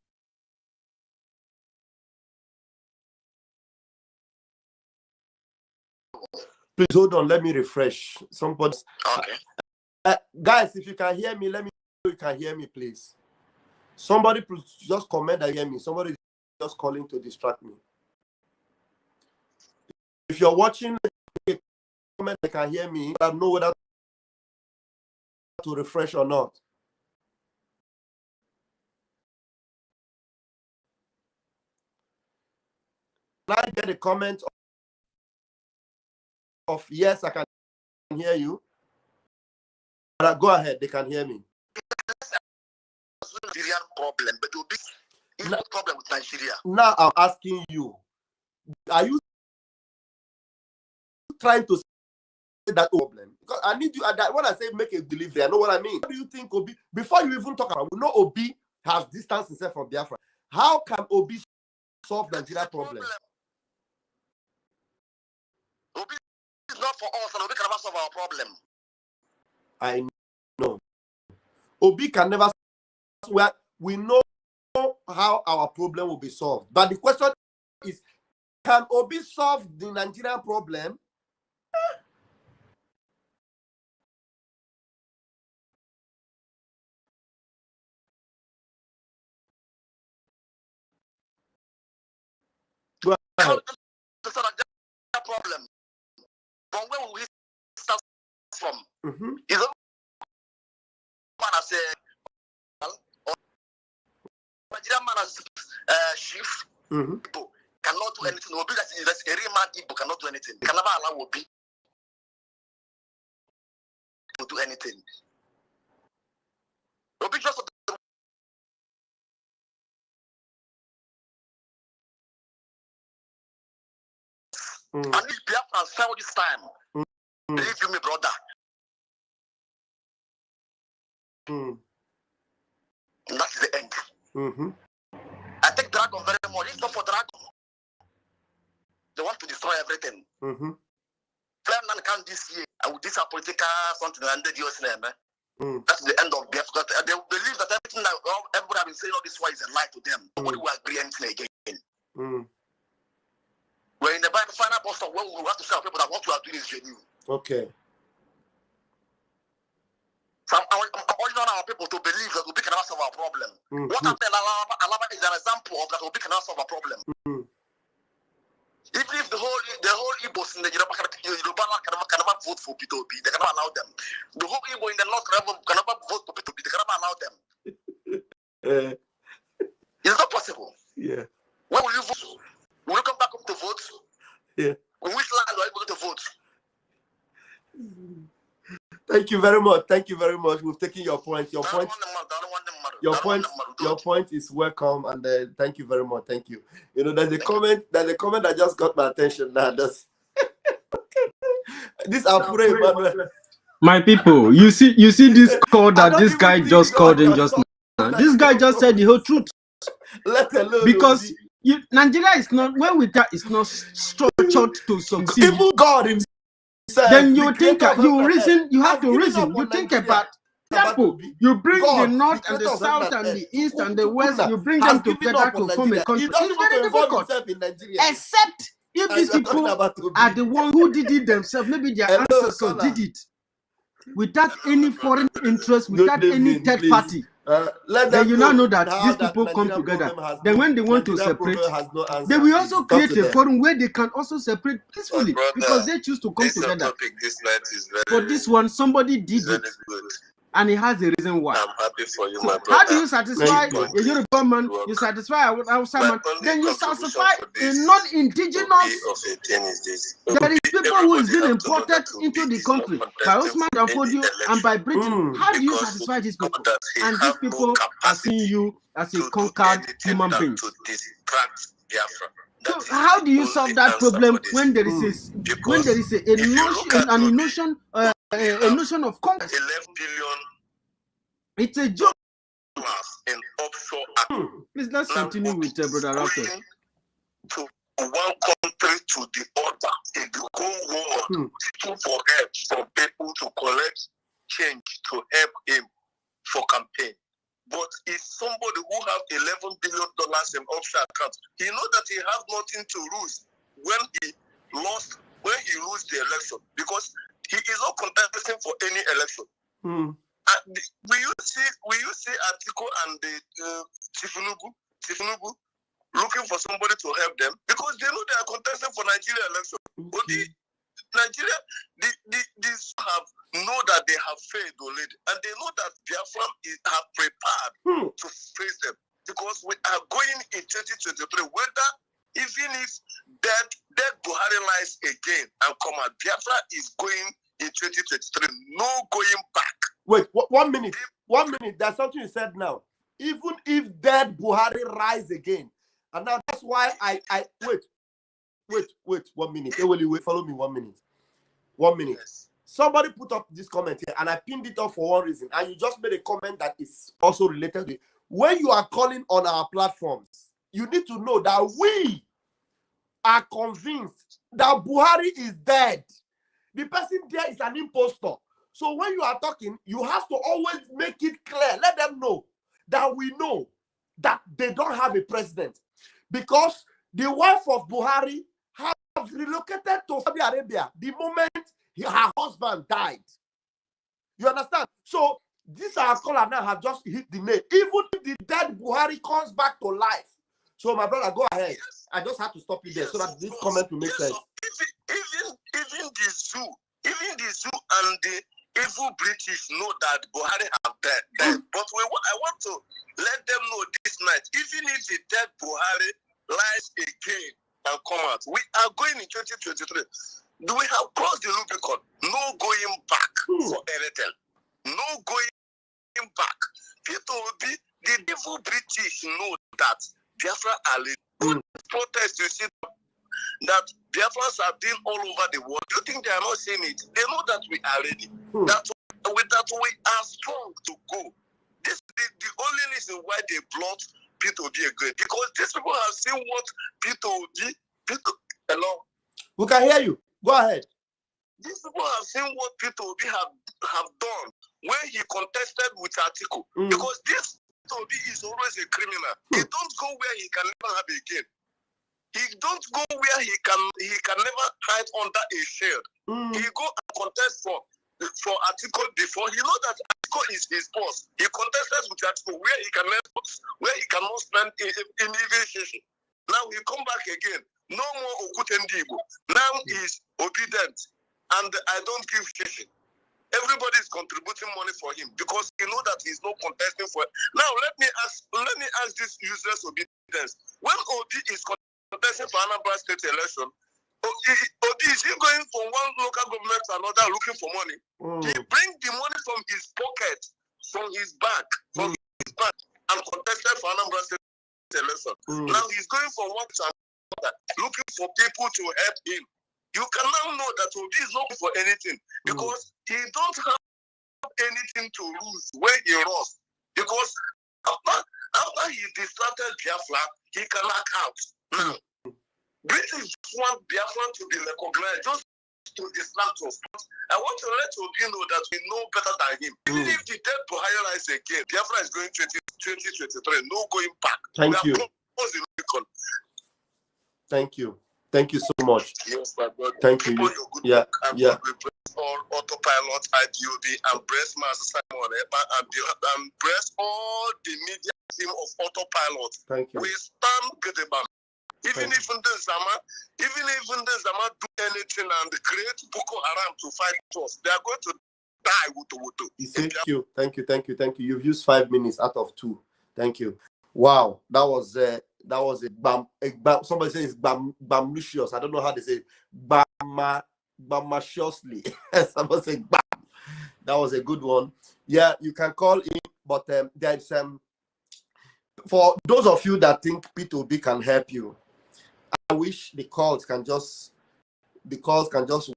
[SPEAKER 1] Please hold on. Let me refresh. Somebody.
[SPEAKER 6] Okay.
[SPEAKER 1] Guys, if you can hear me, let me know you can hear me, please. Somebody please just comment and hear me. Somebody is just calling to distract me. If you're watching, comment and can hear me. I don't know whether to refresh or not. Can I get a comment of yes, I can hear you? Go ahead, they can hear me.
[SPEAKER 6] Nigerian problem, but Obi is no problem with Nigeria.
[SPEAKER 1] Now I'm asking you, are you trying to say that problem? Because I need you, when I say make a delivery, I know what I mean. What do you think Obi, before you even talk about, we know Obi has distanced himself from Biafra. How can Obi solve Nigeria problem?
[SPEAKER 6] Obi is not for us, and Obi can never solve our problem.
[SPEAKER 1] I know. Obi can never solve. We know how our problem will be solved. But the question is, can Obi solve the Nigerian problem?
[SPEAKER 6] Problem. From where will we start from? Is a man as a Nigerian man as chief Igbo cannot do anything. Obi that's a real man Igbo cannot do anything. Can never allow Obi to do anything. Obi just and if BIAFRANS fail this time, Believe you me, brother. And that's the end. I take Dragon very much. It's not for Dragon. They want to destroy everything. Plan can this year. I will this political something and the US name. That's the end of BIAFRA. They believe that everything that everybody have been saying all this while is a lie to them. Nobody will agree anything again. We're in the final bus stop where we have to tell people that what we are doing is genuine.
[SPEAKER 1] Okay.
[SPEAKER 6] So I'm urging our people to believe that we can solve our problem. What happened in Alaba is an example of that we can solve a problem. Even if the whole Igbos in the Yoruba can never vote for P2B, they cannot allow them. The whole Igbo in the North can never vote for P2B, they cannot allow them. It's not possible.
[SPEAKER 1] Yeah.
[SPEAKER 6] When will you vote? Will you come back home to vote?
[SPEAKER 1] Yeah.
[SPEAKER 6] In which land are you going to vote?
[SPEAKER 1] Thank you very much. Thank you very much. We've taken your point. Your point is welcome, and thank you very much. Thank you. You know, there's a comment that just got my attention now. This Afure Emmanuel.
[SPEAKER 7] My people, you see this call that this guy just called in just now. This guy just said the whole truth.
[SPEAKER 1] Let alone
[SPEAKER 7] because Nigeria is not it's not structured to succeed.
[SPEAKER 1] Even God himself.
[SPEAKER 7] Then you think you have to reason. You think about example, you bring the north and the south and the east and the west, you bring them together to form a country. It's very difficult. Except if these people are the ones who did it themselves, maybe their ancestors did it without any foreign interest, without any third party. Then you now know that these people come together. Then when they want to separate, they will also create a forum where they can also separate peacefully because they choose to come together. For this one, somebody did it, and it has a reason why.
[SPEAKER 6] I'm happy for you,
[SPEAKER 7] So
[SPEAKER 6] my brother.
[SPEAKER 7] how do you satisfy a Yoruba man? You satisfy a Hausa man, then you satisfy a non-indigenous. There is people who is being imported into the country by Osman Danfodio and by Britain. How do you satisfy these people? And these people are seeing you as a conquered human being. So how do you solve that problem when there is a notion of conquest?
[SPEAKER 6] 11 billion
[SPEAKER 7] It's a joke.
[SPEAKER 6] in offshore.
[SPEAKER 7] Please let's continue with Brother Raphael.
[SPEAKER 6] To one country to the other in the whole world for help for people to collect change to help him for campaign. But if somebody who have $11 billion in offshore accounts, he knows that he has nothing to lose when he lost the election, because he is not contesting for any election. We use see Atiku and the Tifunubu looking for somebody to help them because they know they are contesting for Nigeria election. But these have know that they have failed already, and they know that Biafran have prepared to face them, because we are going in 2023. Whether even if dead Buhari lies again and come out, Biafra is going in 2023. No going back.
[SPEAKER 1] Wait, 1 minute. 1 minute. There's something you said now. Even if dead Buhari rise again, and now that's why I wait 1 minute. Wait, follow me 1 minute. 1 minute.
[SPEAKER 6] Yes.
[SPEAKER 1] Somebody put up this comment here, and I pinned it up for one reason. And you just made a comment that is also related to it. When you are calling on our platforms, you need to know that we are convinced that Buhari is dead. The person there is an impostor. So when you are talking, you have to always make it clear. Let them know that we know that they don't have a president. Because the wife of Buhari has relocated to Saudi Arabia the moment her husband died. You understand? So this our caller now have just hit the nail. Even if the dead Buhari comes back to life. So my brother, go ahead.
[SPEAKER 6] Yes.
[SPEAKER 1] I just have to stop you there so that this comment will make sense.
[SPEAKER 6] Even the zoo and the evil British know that Buhari have died. But I want to let them know this night, even if the dead Buhari lies again and come out, we are going in 2023. We have crossed the Rubicon. No going back for anything. No going back. People will be the evil British know that Biafra are good protest. You see, that Biafrans are doing all over the world. Do you think they are not seeing it? They know that we are ready. That we are strong to go. This is the only reason why they brought P2B again. Because these people have seen what P2B. Hello?
[SPEAKER 1] We can hear you. Go ahead.
[SPEAKER 6] These people have seen what P2B have done when he contested with Article. Because this P2B is always a criminal. He don't go where he can never have again. He don't go where he can never hide under a shield. He go and contest for Article before. He know that Article is his boss. He contested with Article where he cannot spend in negotiation. Now he come back again. No more Okutendibo. Now he's obedient. And I don't give shit. Everybody is contributing money for him because he know that he's not contesting for it. Now let me ask this useless obedience. When Obi is contesting for Anambra State election, Obi is he going from one local government to another looking for money? He bring the money from his pocket, from his bank, and contested for Anambra State election. Now he's going from one to another, looking for people to help him. You can now know that Obi is not for anything because he don't have anything to lose when he lost. Because after he distracted Biafra, he can knock out. Now, British want Biafra to be recognized just to distract us. But I want to let Obi know that we know better than him. Even if the dead Buhari rise again, Biafra is going 2023, no going back.
[SPEAKER 1] Thank you. Thank you. Thank you so much.
[SPEAKER 6] Yes, my brother.
[SPEAKER 1] Thank you. Yeah.
[SPEAKER 6] We bless all autopilot IPOB and bless Master Simon and bless all the media team of autopilot.
[SPEAKER 1] Thank you.
[SPEAKER 6] We stand Gedebam. Even if the Zama do anything and create Boko Haram to fight us, they are going to die wuto.
[SPEAKER 1] Thank you. You've used 5 minutes out of 2. Thank you. Wow, that was a somebody says bamlicious. I don't know how they say bamaciously. Somebody say bam. That was a good one. Yeah, you can call in, but there's for those of you that think P2B can help you, I wish the calls can just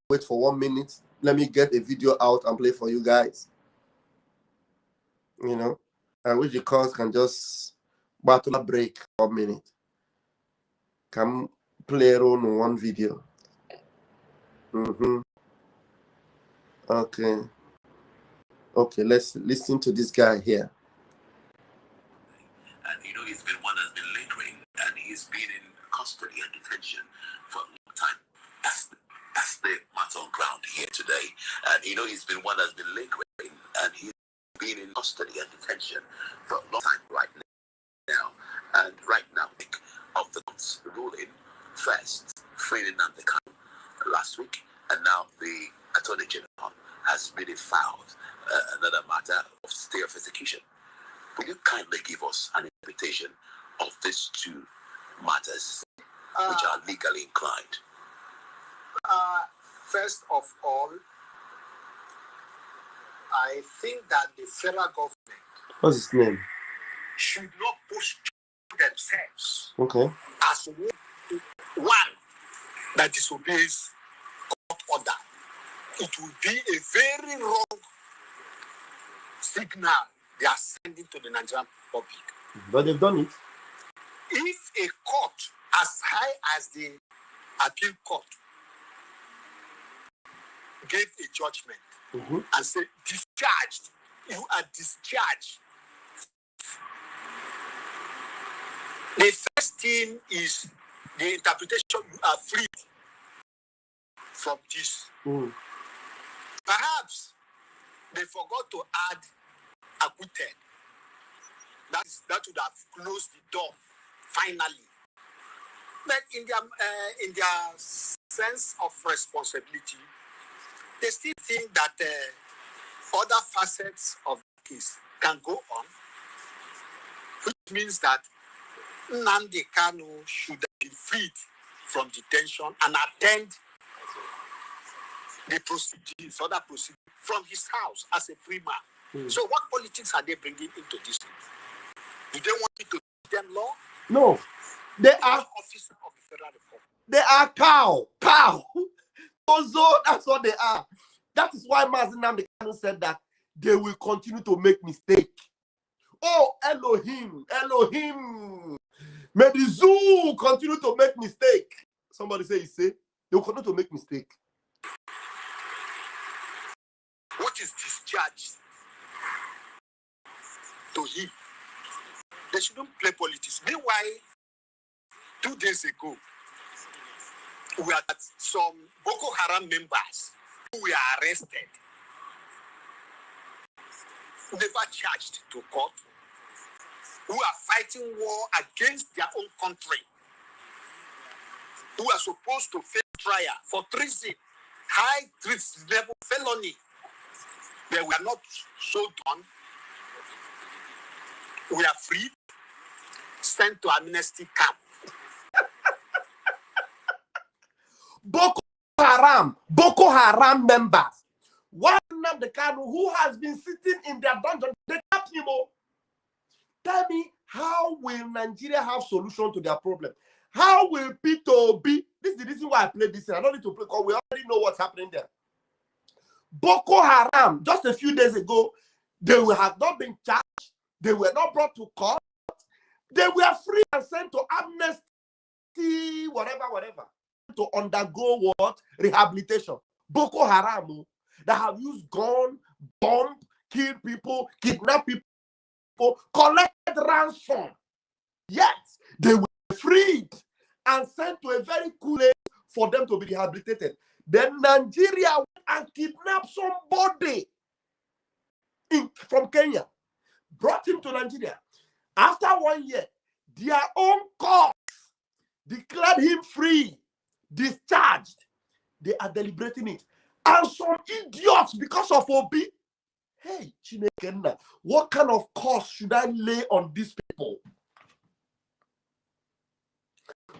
[SPEAKER 1] wait for 1 minute. Let me get a video out and play for you guys. You know, I wish the calls can just battle a break for 1 minute. Come play on one video. Okay, let's listen to this guy here.
[SPEAKER 8] And he's been one that's been lingering, and he's been in custody and detention for a long time. That's the matter on ground here today. And he's been one that's been lingering, and he's been in custody and detention for a long time right now. And right now, of the ruling first, freeing Nnamdi Kanu last week, and now the Attorney General has really filed another matter of stay of execution. Will you kindly give us an interpretation of these two matters, which are legally inclined?
[SPEAKER 9] First of all, I think that the federal government,
[SPEAKER 1] what's his name,
[SPEAKER 9] should not push themselves
[SPEAKER 1] as
[SPEAKER 9] one that disobeys court order. It will be a very wrong signal they are sending to the Nigerian public.
[SPEAKER 1] But they've done it.
[SPEAKER 9] If a court as high as the appeal court gave a judgment and said, discharged, you are discharged. The first thing is the interpretation, you are freed from this. Perhaps they forgot to add acquitted. That would have closed the door finally. But in their sense of responsibility, they still think that other facets of the case can go on, which means that Nnamdi Kanu should be freed from detention and attend the proceedings, other proceedings, from his house as a free man. So what politics are they bringing into this thing? Do they want me to teach them law?
[SPEAKER 1] No. They are
[SPEAKER 9] officer of the Federal Republic.
[SPEAKER 1] They are cow. Also, that's what they are. That is why Nnamdi Kanu said that they will continue to make mistake. Oh, Elohim. May the zoo continue to make mistake. Somebody say, they will continue to make mistake.
[SPEAKER 9] What is discharged to him? They shouldn't play politics. Meanwhile, 2 days ago, we had some Boko Haram members who were arrested, never charged to court, who are fighting war against their own country, who are supposed to face trial for treason, high treason level felony. They were not so done. We are freed, sent to amnesty camp.
[SPEAKER 1] Boko Haram members. One of the Kanu who has been sitting in their dungeon, they tap him. Tell me, how will Nigeria have solution to their problem? How will P2B? This is the reason why I played this. I don't need to play because we already know what's happening there. Boko Haram, just a few days ago, they will have not been charged. They were not brought to court. They were free and sent to amnesty, whatever, to undergo what? Rehabilitation. Boko Haram, that have used gun, bomb, kill people, kidnap people, collect ransom. Yet, they were freed and sent to a very cool place for them to be rehabilitated. Then Nigeria went and kidnapped somebody from Kenya, brought him to Nigeria. After 1 year, their own court declared him free, discharged. They are deliberating it. And some idiots, because of Obi, hey, Chineke, what kind of cost should I lay on these people?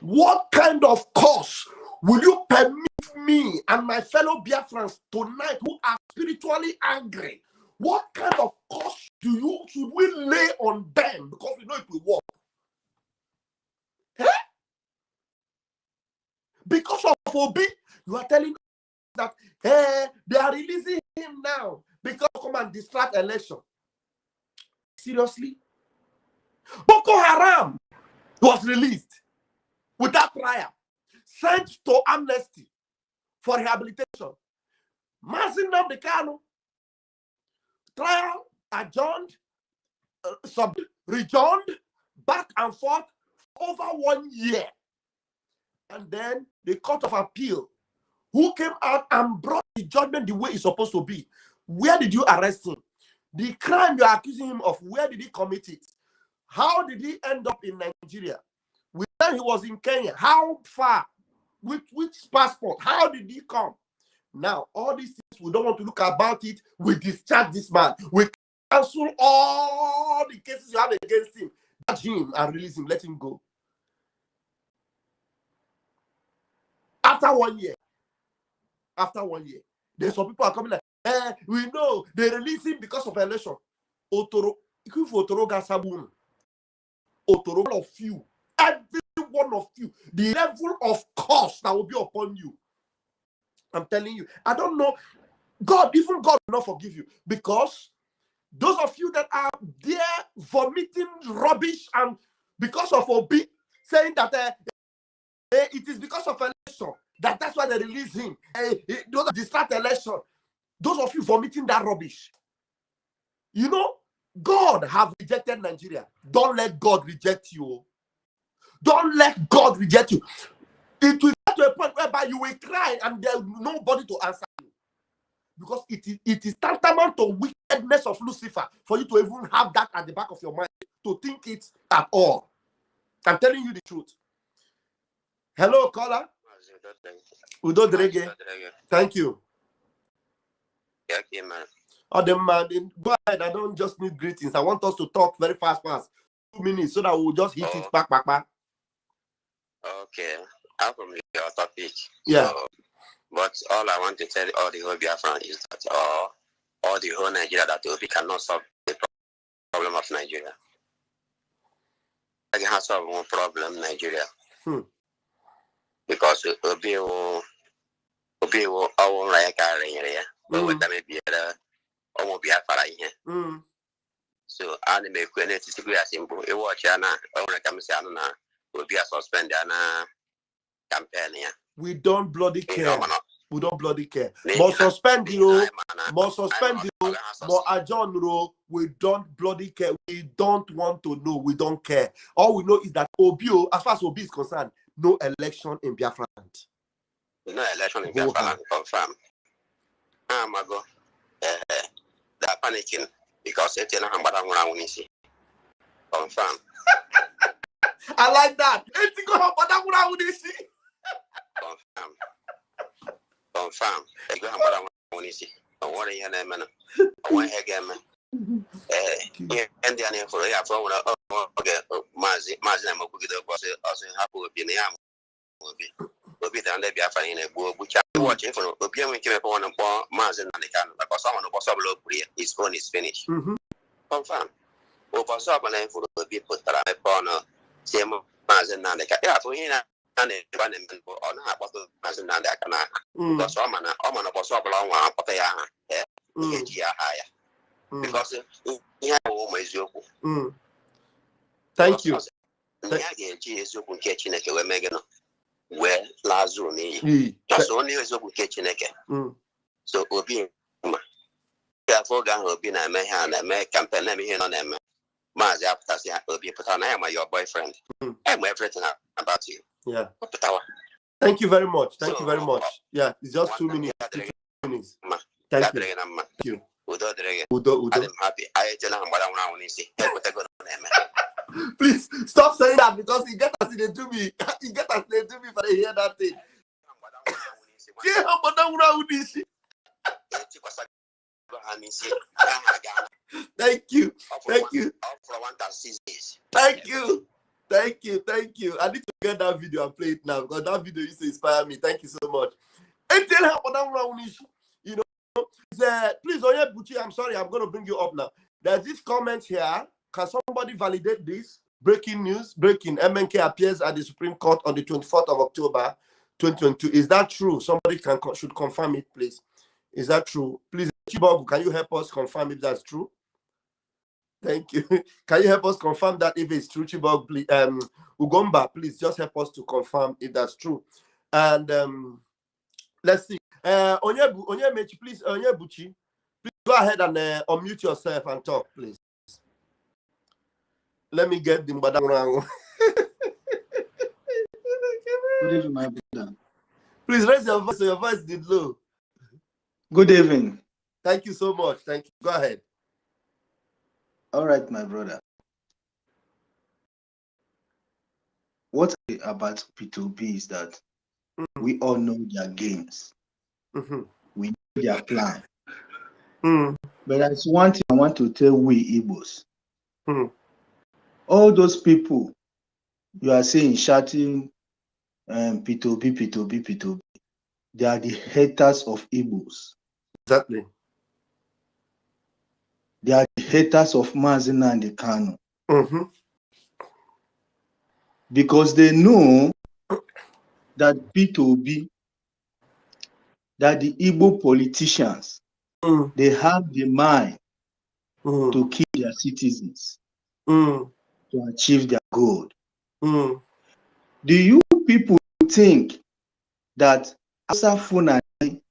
[SPEAKER 1] What kind of cost will you permit me and my fellow Biafrans tonight who are spiritually angry? What kind of cost should we lay on them? Because we know it will work. Eh? Because of Obi, you are telling us that they are releasing him now because come and distract election. Seriously? Boko Haram was released without trial, sent to amnesty for rehabilitation. Nnamdi Kanu, trial adjourned, rejoined, back and forth for over 1 year. And then the Court of Appeal, who came out and brought the judgment the way it's supposed to be. Where did you arrest him? The crime you are accusing him of, where did he commit it? How did he end up in Nigeria? When he was in Kenya, how far? With which passport? How did he come? Now, all these things, we don't want to look about it. We discharge this man. We cancel all the cases you have against him. Judge him and release him. Let him go. After 1 year. After 1 year. There's some people are coming like, we know they release him because of election. Otoro Gasabun. Otoro of you. Every one of you. The level of cost that will be upon you. I'm telling you. I don't know. Even God will not forgive you. Because those of you that are there vomiting rubbish and because of Obi saying that it is because of election that's why they release him. Those are distract election. Those of you vomiting that rubbish. You know, God have rejected Nigeria. Don't let God reject you. Don't let God reject you. It will get to a point whereby you will cry and there will be nobody to answer you. Because it is tantamount to wickedness of Lucifer for you to even have that at the back of your mind, to think it at all. I'm telling you the truth. Hello, caller. Udo Drege. Thank you.
[SPEAKER 6] Okay, man.
[SPEAKER 1] Oh, the man, go ahead. I don't just need greetings. I want us to talk very fast. 2 minutes so that we'll just hit it back.
[SPEAKER 6] Okay. I'm from your topic.
[SPEAKER 1] Yeah.
[SPEAKER 6] So, but all I want to tell all the whole Biafran is that all the whole Nigeria that we cannot solve the problem of Nigeria. I can solve one problem, Nigeria. because Obi will own like a area, but what I may be almost be a fire. So anime queen to agree as simple. A watch Anna, or comes Anna, will be a suspended campaign.
[SPEAKER 1] We don't bloody care. We don't bloody care. More suspend you, more suspend you, more adjourn you. We don't bloody care. We don't want to know. We don't care. All we know is that Obio, as far as Obi is concerned, no election in BIAFRALAND.
[SPEAKER 6] No election in BIAFRALAND, confirm. My God, they're panicking because it's in a hamburger around easy. Confirm.
[SPEAKER 1] I like that. It's going to hamburger around easy.
[SPEAKER 6] Confirm. Confirm. You go hamburger around easy. Don't worry, your name, man. I want to get man. And the name for a from okay, Mazin, also happy with the name. Will be the BIAFRAN in a book which I'm watching for Opium came upon a poor Mazin and the Kanu, because someone who was his phone is finished. Confirm. Over someone for the people that I upon same Mazin and the Kanu. For him and the running on half of the Mazin and the Kanu. Because someone was so long on Papaya, because he had always you.
[SPEAKER 1] Thank you.
[SPEAKER 6] Where Lazuni, just only as a kitchen again. So, Obi, therefore, Gang will be a man and a man campaign here on them. Maz after Obi put on your boyfriend. I'm everything about you.
[SPEAKER 1] Yeah. Thank you very much. Thank you very much. Yeah, it's just 2 minutes. Thank you. Udo.
[SPEAKER 6] I'm happy. I tell him what I want to see.
[SPEAKER 1] Please stop saying that because he get us in the do me. He get us in the do me for they hear that thing. Thank you. I need to get that video and play it now because that video used to inspire me. Thank you so much. You know, please, Oye Buchi, I'm sorry, I'm going to bring you up now. There's this comment here. Can somebody validate this? Breaking news. MNK appears at the Supreme Court on the 24th of October, 2022. Is that true? Somebody should confirm it, please. Is that true? Please, Chibog, can you help us confirm if that's true? Thank you. Can you help us confirm that if it's true, Chibog? Please, Ugomba, please just help us to confirm if that's true. And let's see. Onyemechi, please, Onyebuchi, please go ahead and unmute yourself and talk, please. Let me get the Mbadang.
[SPEAKER 10] Good evening, my brother.
[SPEAKER 1] Please raise your voice so your voice did low.
[SPEAKER 10] Good evening.
[SPEAKER 1] Thank you so much. Thank you. Go ahead.
[SPEAKER 10] All right, my brother. What about P2P is that we all know their games. We know their plan. But there's one thing I want to tell we Igbos. All those people you are saying shouting P2P, they are the haters of Igbos.
[SPEAKER 1] Exactly.
[SPEAKER 10] They are the haters of Mazina and the Kanu. Because they know that P2B, that the Igbo politicians, they have the mind to kill their citizens. To achieve their goal. Do you people think that Asa Funani,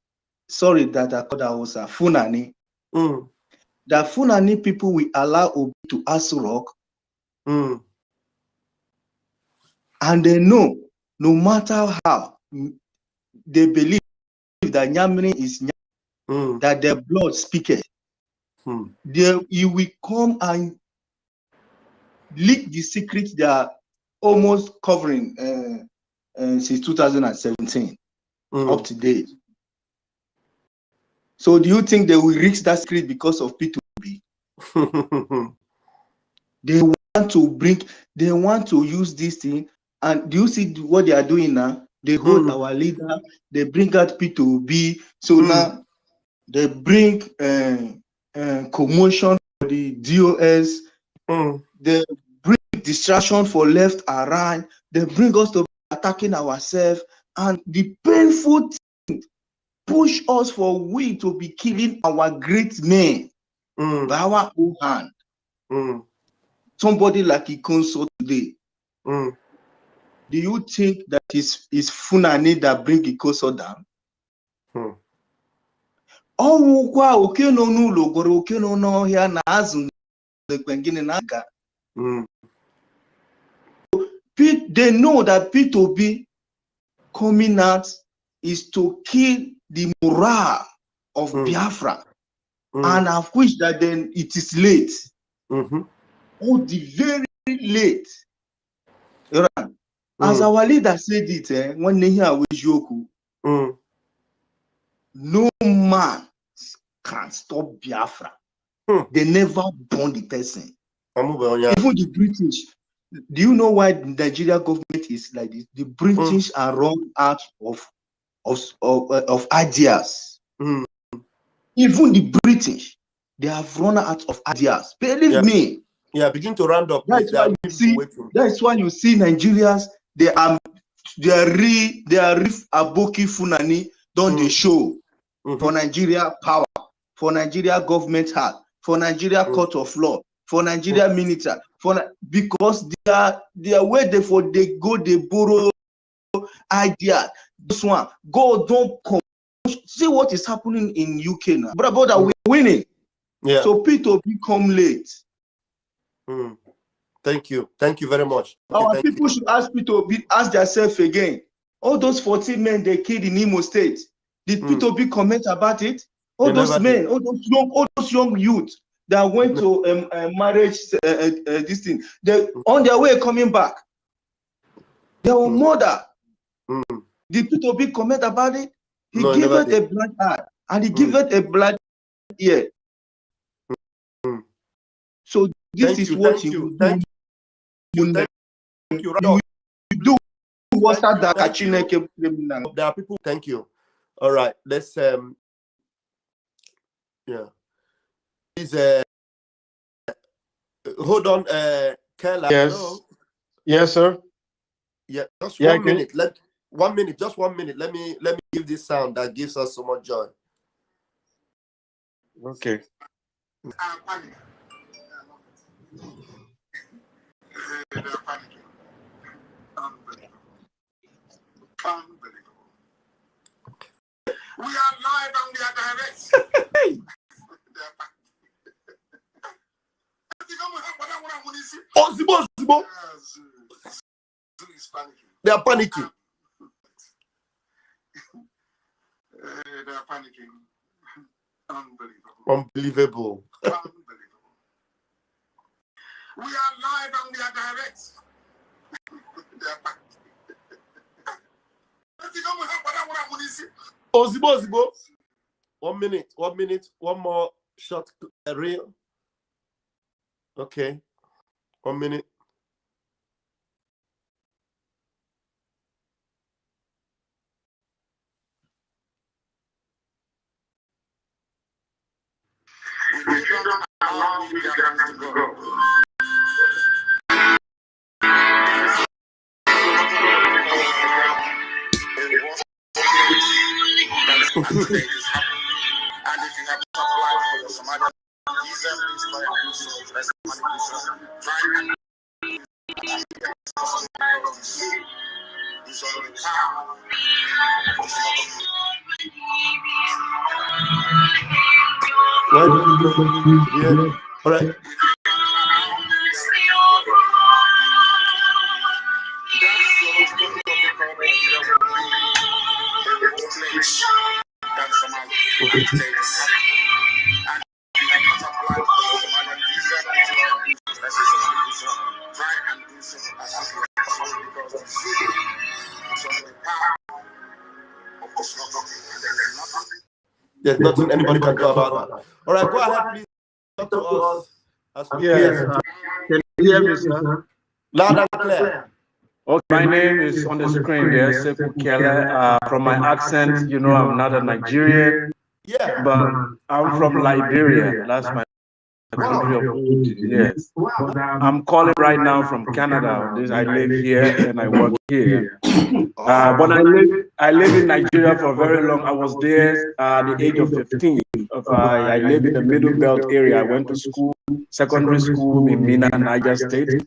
[SPEAKER 10] sorry that I called Asa Funani, that Funani people will allow Obi to Asurok? And they know, no matter how, they believe that Nyamini is Nyamini, that their blood speaketh. He will come and leak the secret they are almost covering since 2017 up to date. So do you think they will reach that secret because of P2B? They want to use this thing. And do you see what they are doing now? They hold our leader, they bring out P2B. So now they bring commotion for the DOS. They bring distraction for left and right. They bring us to attacking ourselves. And the painful thing push us for we to be killing our great men by our own hand. Somebody like Ikonso today. Do you think that it's Funani that bring Ikonso down? Oh, wow, okay, no, okay, no, here, na azun the Kwengini Naga. They know that P2B coming out is to kill the morale of Biafra, and of which that then it is late. Oh, the very late. As our leader said it, when they hear with Joku, no man can stop Biafra. They never burn the person. Even the British. Do you know why the Nigeria government is like this? The British are run out of ideas. Even the British, they have run out of ideas. Believe me.
[SPEAKER 1] Yeah, begin to round up.
[SPEAKER 10] That's why you see Nigerians. They are Aboki Funani done the show for Nigeria power, for Nigeria government heart, for Nigeria court of law, for Nigeria military, because they are waiting for they borrow idea. This one, God don't come. See what is happening in UK now. Brother, we're winning.
[SPEAKER 1] Yeah.
[SPEAKER 10] So Peter become late.
[SPEAKER 1] Thank you very much.
[SPEAKER 10] Our people should ask themselves again. All those 14 men they killed in Imo State, did P2B comment about it? All those men, all those young youth that went to marriage, this thing, they on their way coming back. Their mother, did P2B comment about it? He gave it a black eye and he gave it a black ear. So this is what you do. You do what that
[SPEAKER 1] there are people. Thank you. All right, let's yeah. Please hold on, Kela.
[SPEAKER 5] Yes.
[SPEAKER 1] Hello?
[SPEAKER 5] Yes, sir.
[SPEAKER 1] Yeah, just 1 minute. Just 1 minute. Let me give this sound that gives us so much joy.
[SPEAKER 5] Okay.
[SPEAKER 9] We are live and we are direct.
[SPEAKER 1] They are panicking.
[SPEAKER 9] They are panicking.
[SPEAKER 1] Unbelievable.
[SPEAKER 9] We are live and we are direct. They are panicking.
[SPEAKER 1] Ozibo. 1 minute. 1 minute. One more shot. Reel. Okay. 1 minute.
[SPEAKER 9] We don't allow the Biafrans to go. And if you have applied for your Somalia visa, please try and do so. That's try and it's on the power.
[SPEAKER 1] Why do you not give it to the end? All right. There's nothing anybody can do about that. All right, go ahead, please. Talk to us.
[SPEAKER 5] Yes. Can you hear me, sir?
[SPEAKER 1] Loud and clear.
[SPEAKER 5] Okay, my name is on the screen there, Sekou Kele. From my accent, you know I'm not a Nigerian.
[SPEAKER 1] Yeah.
[SPEAKER 5] But I'm from Liberia. That's my
[SPEAKER 11] country of origin. Yes. But I'm calling right now from Canada. I live here and I work here. But I live in Nigeria for very long. I was there at the age of 15. I live in the Middle Belt area. I went to school, secondary school in Mina, Niger State.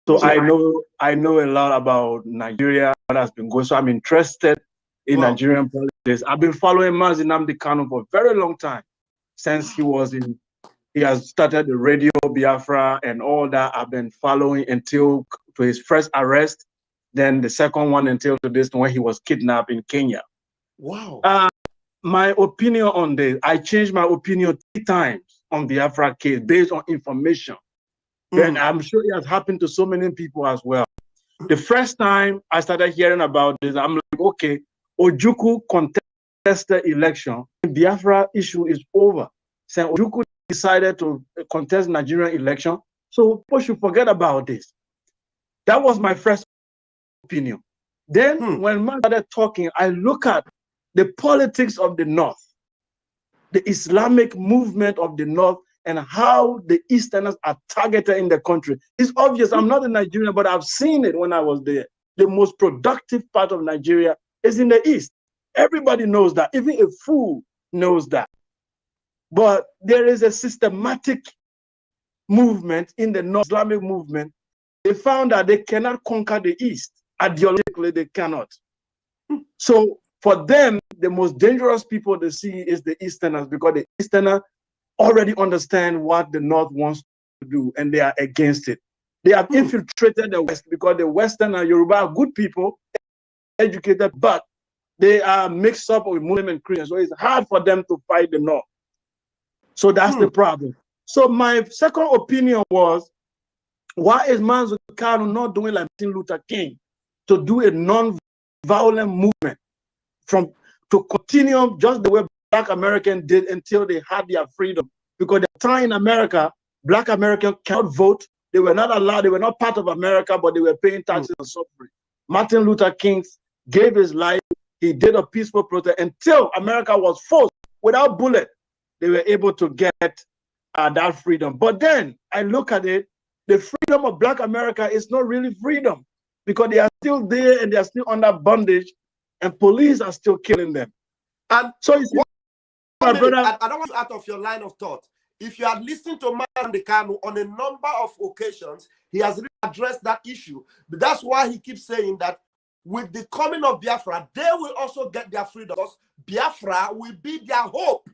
[SPEAKER 11] So I know a lot about Nigeria, what has been going. So I'm interested in Nigerian politics. I've been following Nnamdi Kanu for a very long time, since he has started the radio Biafra and all that. I've been following until to his first arrest, then the second one until to this when he was kidnapped in Kenya.
[SPEAKER 1] Wow.
[SPEAKER 11] My opinion on this, I changed my opinion 3 times on the Biafra case based on information. And I'm sure it has happened to so many people as well. The first time I started hearing about this, I'm like, okay, Ojukwu contested election. The Biafra issue is over. So Ojukwu decided to contest Nigerian election. So people should forget about this. That was my first opinion. Then when man started talking, I look at the politics of the North, the Islamic movement of the North, and how the Easterners are targeted in the country. It's obvious. I'm not a Nigerian, but I've seen it when I was there. The most productive part of Nigeria is in the East. Everybody knows that. Even a fool knows that. But there is a systematic movement in the North, Islamic movement. They found that they cannot conquer the East. Ideologically, they cannot. So for them, the most dangerous people they see is the Easterners, because the Easterners already understand what the North wants to do, and they are against it. They have infiltrated the West, because the Western and Yoruba are good people, educated, but they are mixed up with Muslim and Christian. So it's hard for them to fight the North. So that's the problem. So my second opinion was, why is Nnamdi Kanu not doing like Martin Luther King, to do a non-violent movement to continue just the way Black Americans did until they had their freedom? Because the time in America, Black Americans cannot vote. They were not allowed. They were not part of America, but they were paying taxes and suffering. Martin Luther King gave his life. He did a peaceful protest until America was forced, without bullet, they were able to get that freedom. But then I look at it, the freedom of Black America is not really freedom, because they are still there and they are still under bondage, and police are still killing them. And so it's
[SPEAKER 1] my brother, I don't want you out of your line of thought. If you are listening to Nnamdi Kanu on a number of occasions, he has really addressed that issue. But that's why he keeps saying that with the coming of Biafra, they will also get their freedom, because Biafra will be their hope.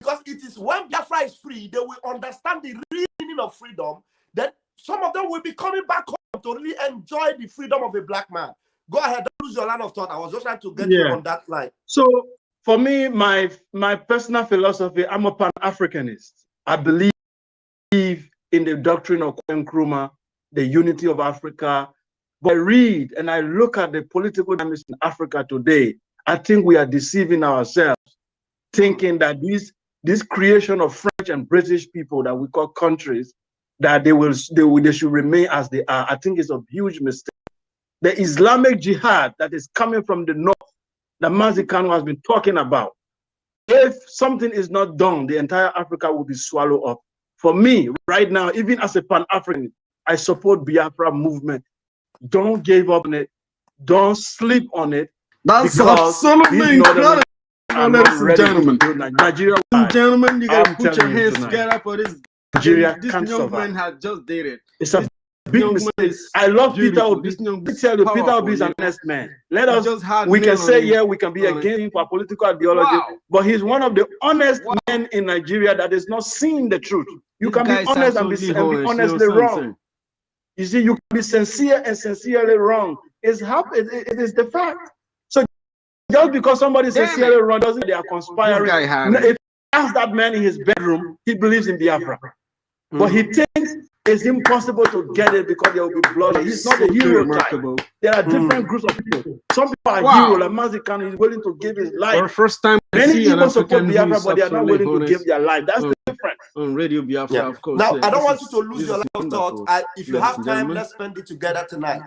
[SPEAKER 1] Because it is when Biafra is free, they will understand the real meaning of freedom. Then some of them will be coming back home to really enjoy the freedom of a Black man. Go ahead, don't lose your line of thought. I was just trying to get you on that line.
[SPEAKER 11] So for me, my personal philosophy, I'm a Pan-Africanist. I believe in the doctrine of Nkrumah, the unity of Africa. But I read and I look at the political dynamics in Africa today. I think we are deceiving ourselves, thinking that this creation of French and British people that we call countries, that they should remain as they are. I think it's a huge mistake. The Islamic jihad that is coming from the North, that Nnamdi Kanu has been talking about, if something is not done, the entire Africa will be swallowed up. For me, right now, even as a Pan-African, I support Biafra movement. Don't give up on it. Don't sleep on it.
[SPEAKER 7] That's absolutely incredible, ladies and gentlemen.
[SPEAKER 11] Nigeria,
[SPEAKER 7] gentlemen, you gotta put your hands together for this.
[SPEAKER 11] Nigeria
[SPEAKER 7] this
[SPEAKER 11] can't
[SPEAKER 7] young
[SPEAKER 11] survive.
[SPEAKER 7] man has just did it.
[SPEAKER 11] It's a big mistake. I love Peter Obi. I tell you, Peter Obi is an honest man. Let us, we can say, yeah, we can be against him for political ideology, but he's one of the honest men in Nigeria that is not seeing the truth. You can be honest and be honestly wrong. You see, you can be sincere and sincerely wrong. It is the fact. So just because somebody is sincerely wrong doesn't mean they are conspiring. If you ask that man in his bedroom, he believes in Biafra. But he thinks it's impossible to get it because there will be blood. He's not a hero type. There are different groups of people. Some people are heroes, like Nnamdi Kanu is willing to give his life.
[SPEAKER 7] For the first time,
[SPEAKER 11] many people support Biafra, but they are not willing to give their life. That's the difference.
[SPEAKER 7] On Radio Biafra, of course.
[SPEAKER 1] Now, I don't want you to lose your line of thought. If you have time, let's spend it together tonight.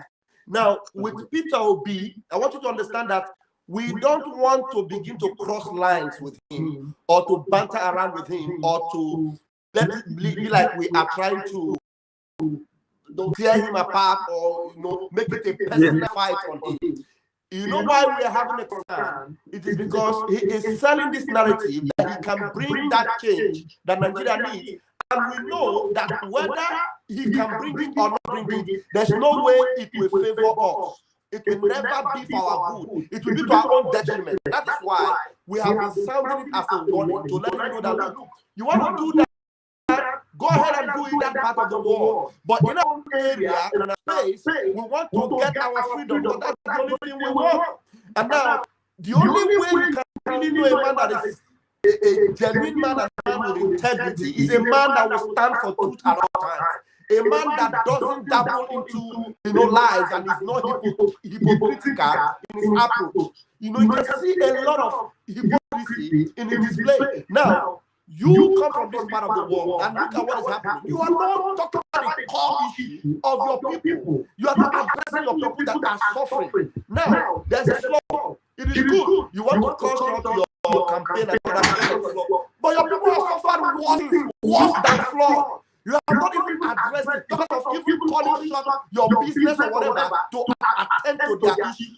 [SPEAKER 1] Now, with Peter Obi, I want you to understand that we don't want to begin to cross lines with him, or to banter around with him, or to let it be like we are trying to tear him apart or make it a personal fight on him. You know why we are having a concern? It is because he is selling this narrative that he can bring that change that Nigeria needs. And we know that whether he can bring it or not bring it, there's no way it will favor us. It will never be for our good. It will be to our own detriment. That is why we have been sounding it as a warning to let you know that, look, you want to do that, go ahead and do it in that part of the world. But in our area, in our space, we want to get our freedom, because that's the only thing we want. And now, the only way you can really know a man that is a genuine man and a man with integrity is a man that will stand for truth at all times. A man that doesn't dabble into lies and is not hypocritical in his approach. You can see a lot of hypocrisy in his display. Now, you come from this part of the world and look at what is happening. You are not talking about the core issue of your people. You are not addressing your people that are suffering. Now, there's a flaw. It is good. You want to construct your campaign and that flaw. But your people have suffered worse than flaw. You have not even addressed it because of even calling short your business or whatever to attend to their issue.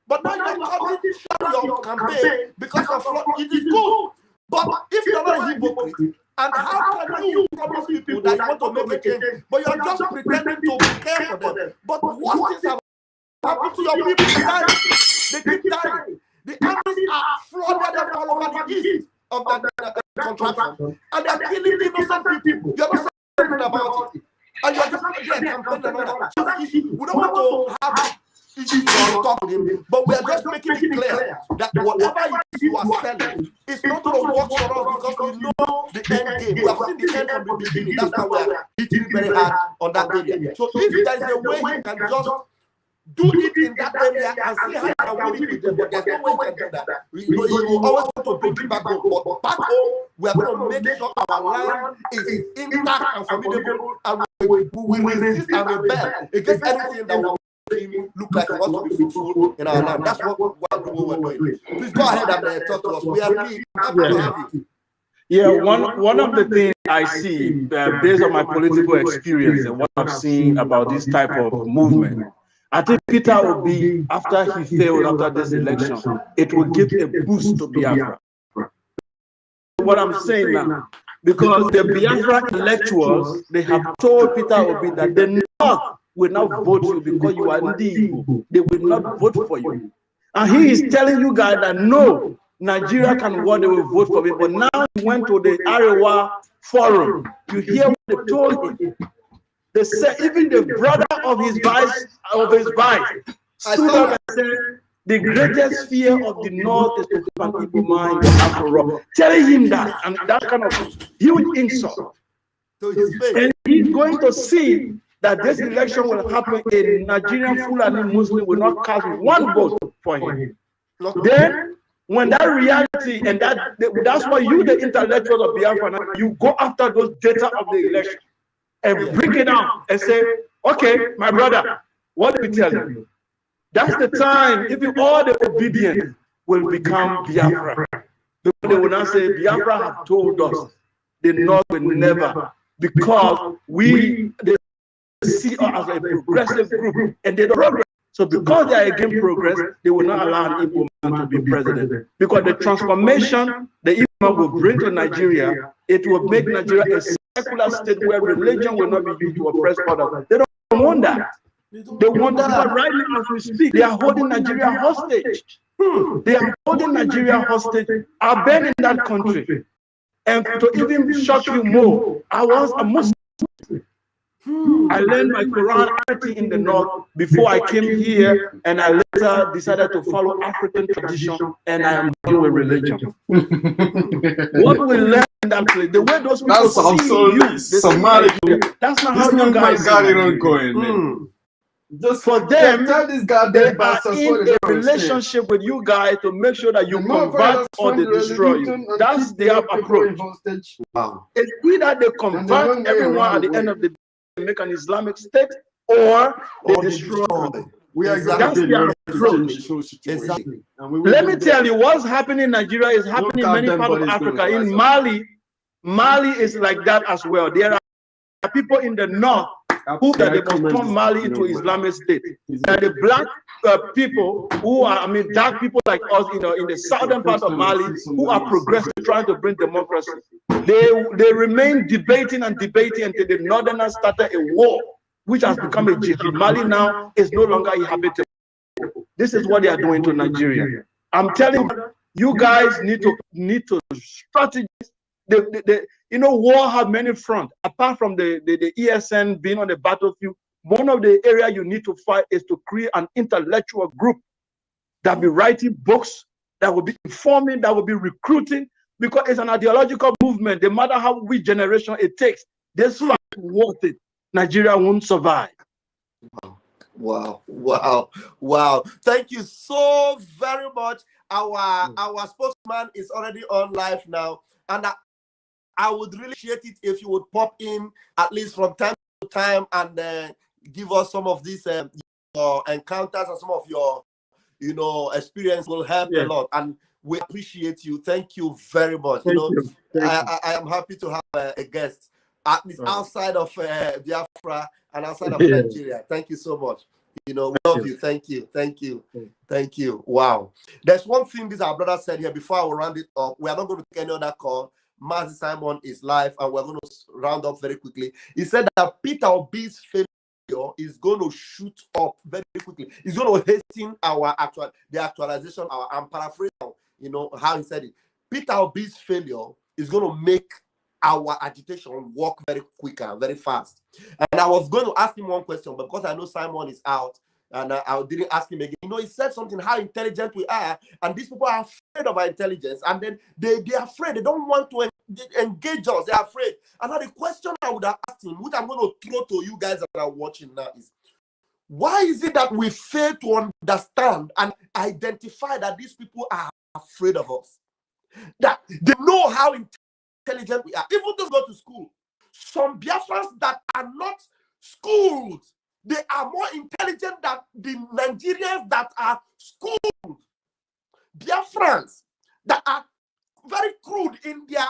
[SPEAKER 1] But now you are calling short your campaign because of flaw. It is good. But if you're not a hypocrite, and how can you promise people that you want to make a change, but you're just pretending to care for them? But what things have happened to your people? They keep dying. The armies are flooded all over the east of that contraption, and they're killing innocent people. You're not saying about it. And you're just making a campaign and all that. We don't want to have issues to talk to him, but we are just making it clear that whatever it is you are selling is not going to work for us, because we know the end game. We have seen the end from the beginning. That's why we are hitting very hard on that area. So if there is a way you can just do it in that area and see how you can win it with them, but there's no way you can do that. You always want to bring it back home, but back home, we are going to make sure our land is intact and formidable, and we will resist and rebel against anything that will look like it wants to be fruitful in our land. That's what we're doing. Please go ahead and talk to us. We are really happy to have you.
[SPEAKER 11] Yeah, one of the things I see based on my political experience and what I've seen about this type of movement, I think Peter Obi, after he failed after this election, it will give a boost to Biafra. What I'm saying now, because the Biafra intellectuals, they have told Peter Obi that the North will not vote you because you are Nnamdi. They will not vote for you. And he is telling you guys that no, Nigeria can vote, they will vote for me. But now he went to the Arewa forum. You hear what they told him. They said even the brother of his vice stood up and said the greatest fear of the North is to keep an evil mind after all. Telling him that, and that kind of huge insult to his face. And he's going to see that this election will happen, a Nigerian Fulani Muslim will not cast one vote for him. Then, when that reality, and that's why you, the intellectuals of Biafra, you go after those data of the election and bring it down and say, okay, my brother, what did we tell you? That's the time, even all the obedient will become Biafra. They will not say, Biafra have told us the North will never, because they see us as a progressive group, and they don't progress. So because they are against progress, they will not allow an Igbo man to be president. Because the transformation the Igbo man will bring to Nigeria, it will make Nigeria a secular state where religion will not be used to oppress others. They don't want that. They want that. Right now as we speak, they are holding Nigeria hostage. They are holding Nigeria hostage. I've been in that country. And to even shock you more, I was a Muslim. I learned my Quran in the North before I came here, and I later decided to follow African tradition, and I am doing religion. What we learn in that place, the way those people see you, that's not how you guys got it on going, man. Just for them, they are in a relationship with you guys to make sure that you convert or they destroy you. That's their approach. Wow. It's either they convert everyone at the end of the day, make an Islamic state, or they destroy them. That's their approach. Let me tell you, what's happening in Nigeria is happening in many parts of Africa. In Mali, Mali is like that as well. There are people in the north who that they must turn Mali into Islamic State. There are the black people who are, I mean, dark people like us, you know, in the southern part of Mali who are progressive, trying to bring democracy. They remain debating and debating until the northerners started a war, which has become a jihad. Mali now is no longer inhabitable. This is what they are doing to Nigeria. I'm telling you guys need to strategize. You know, war have many fronts. Apart from the ESN being on the battlefield, one of the areas you need to fight is to create an intellectual group that be writing books, that will be informing, that will be recruiting, because it's an ideological movement. No matter how which generation it takes, this fight worth it. Nigeria won't survive.
[SPEAKER 1] Wow. Thank you so very much. Our spokesman is already on live now, and I would really appreciate it if you would pop in at least from time to time and give us some of these your encounters and some of your experience will help a lot, and we appreciate you. Thank you very much.
[SPEAKER 11] Thank you.
[SPEAKER 1] I am happy to have a guest at least outside of Biafra and outside of Nigeria. Thank you so much. We love you. Thank you. Wow. There's one thing this our brother said here before I will round it up. We are not going to take any other call. Mazi Simon is live, and we're going to round up very quickly. He said that Peter Obi's failure is going to shoot up very quickly. It's going to hasten the actualization. I'm paraphrasing, how he said it. Peter Obi's failure is going to make our agitation work very quicker, very fast. And I was going to ask him one question, but because I know Simon is out, and I didn't ask him again. He said something, how intelligent we are, and these people are afraid of our intelligence, and then they're afraid. They don't want to engage us. They're afraid. And now the question I would have asked him, which I'm going to throw to you guys that are watching now, is why is it that we fail to understand and identify that these people are afraid of us? That they know how intelligent we are. Even those who go to school. Some Biafrans that are not schooled, they are more intelligent than the Nigerians that are schooled. Biafrans that are very crude in their,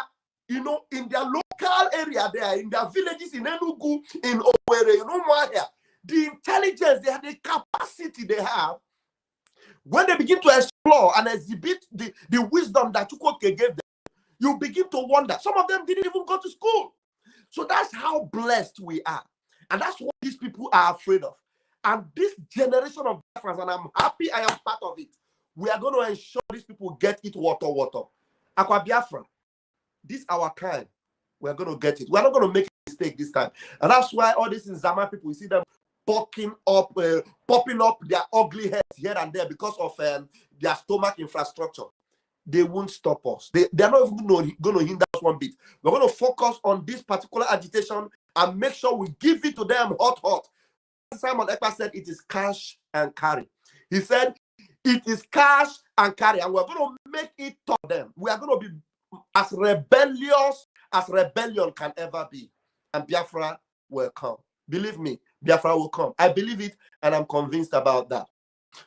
[SPEAKER 1] in their local area, they are in their villages, in Enugu, in Owerri, the intelligence, the capacity they have, when they begin to explore and exhibit the wisdom that Chukwuka gave them, you begin to wonder. Some of them didn't even go to school. So that's how blessed we are. And that's what these people are afraid of. And this generation of Biafrans, and I'm happy I am part of it, we are going to ensure these people get it water. Aqua Biafra, this is our time. We're going to get it. We're not going to make a mistake this time. And that's why all these Zama people, we see them popping up their ugly heads here and there because of their stomach infrastructure. They won't stop us. They're not even going to hinder us one bit. We're going to focus on this particular agitation and make sure we give it to them hot. Simon EKPA said it is cash and carry. He said it is cash and carry, and we're going to make it to them. We are going to be as rebellious as rebellion can ever be. And Biafra will come. Believe me, Biafra will come. I believe it, and I'm convinced about that.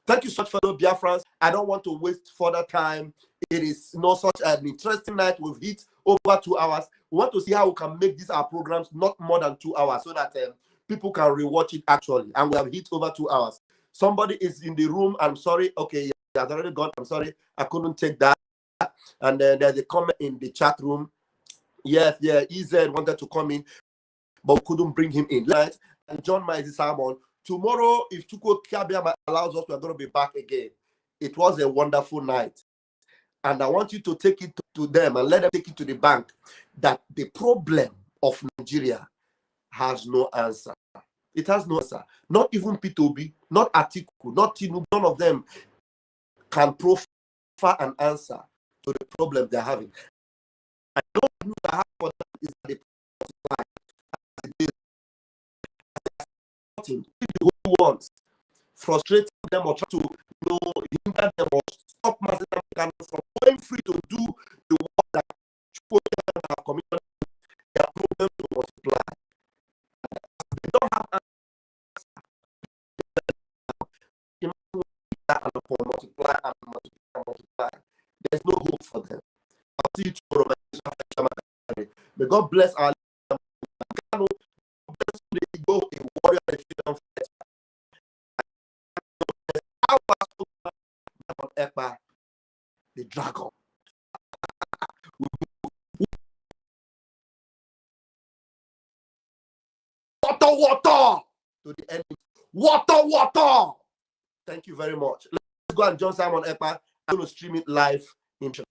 [SPEAKER 1] Thank you so much, fellow Biafrans. I don't want to waste further time. It is not such an interesting night. We've hit over 2 hours. We want to see how we can make these our programs not more than 2 hours so that people can rewatch it actually. And we have hit over 2 hours. Somebody is in the room. I'm sorry. Okay, yeah, has already gone. I'm sorry. I couldn't take that. And then there's a comment in the chat room. Yes, EZ wanted to come in, but couldn't bring him in. Right? And John Mazi Simon. Tomorrow, if Chukwuka allows us, we're going to be back again. It was a wonderful night. And I want you to take it to them and let them take it to the bank that the problem of Nigeria has no answer. It has no answer. Not even P2B, not Atiku, not Tinubu, none of them can proffer an answer to the problem they're having. I don't know what I have for them is that who wants frustrating them or try to hinder them or stop them from going free to do the work that have committed. Their problem to multiply. They don't have answer. Multiply. There's no hope for them. I'll see you tomorrow. May God bless our Kanu. Bless the Igbo, a warrior, a freedom fighter. EKPA, the dragon. Water to the enemy. Water. Thank you very much. Let's go and join Simon EKPA. I'm going to stream it live in chat.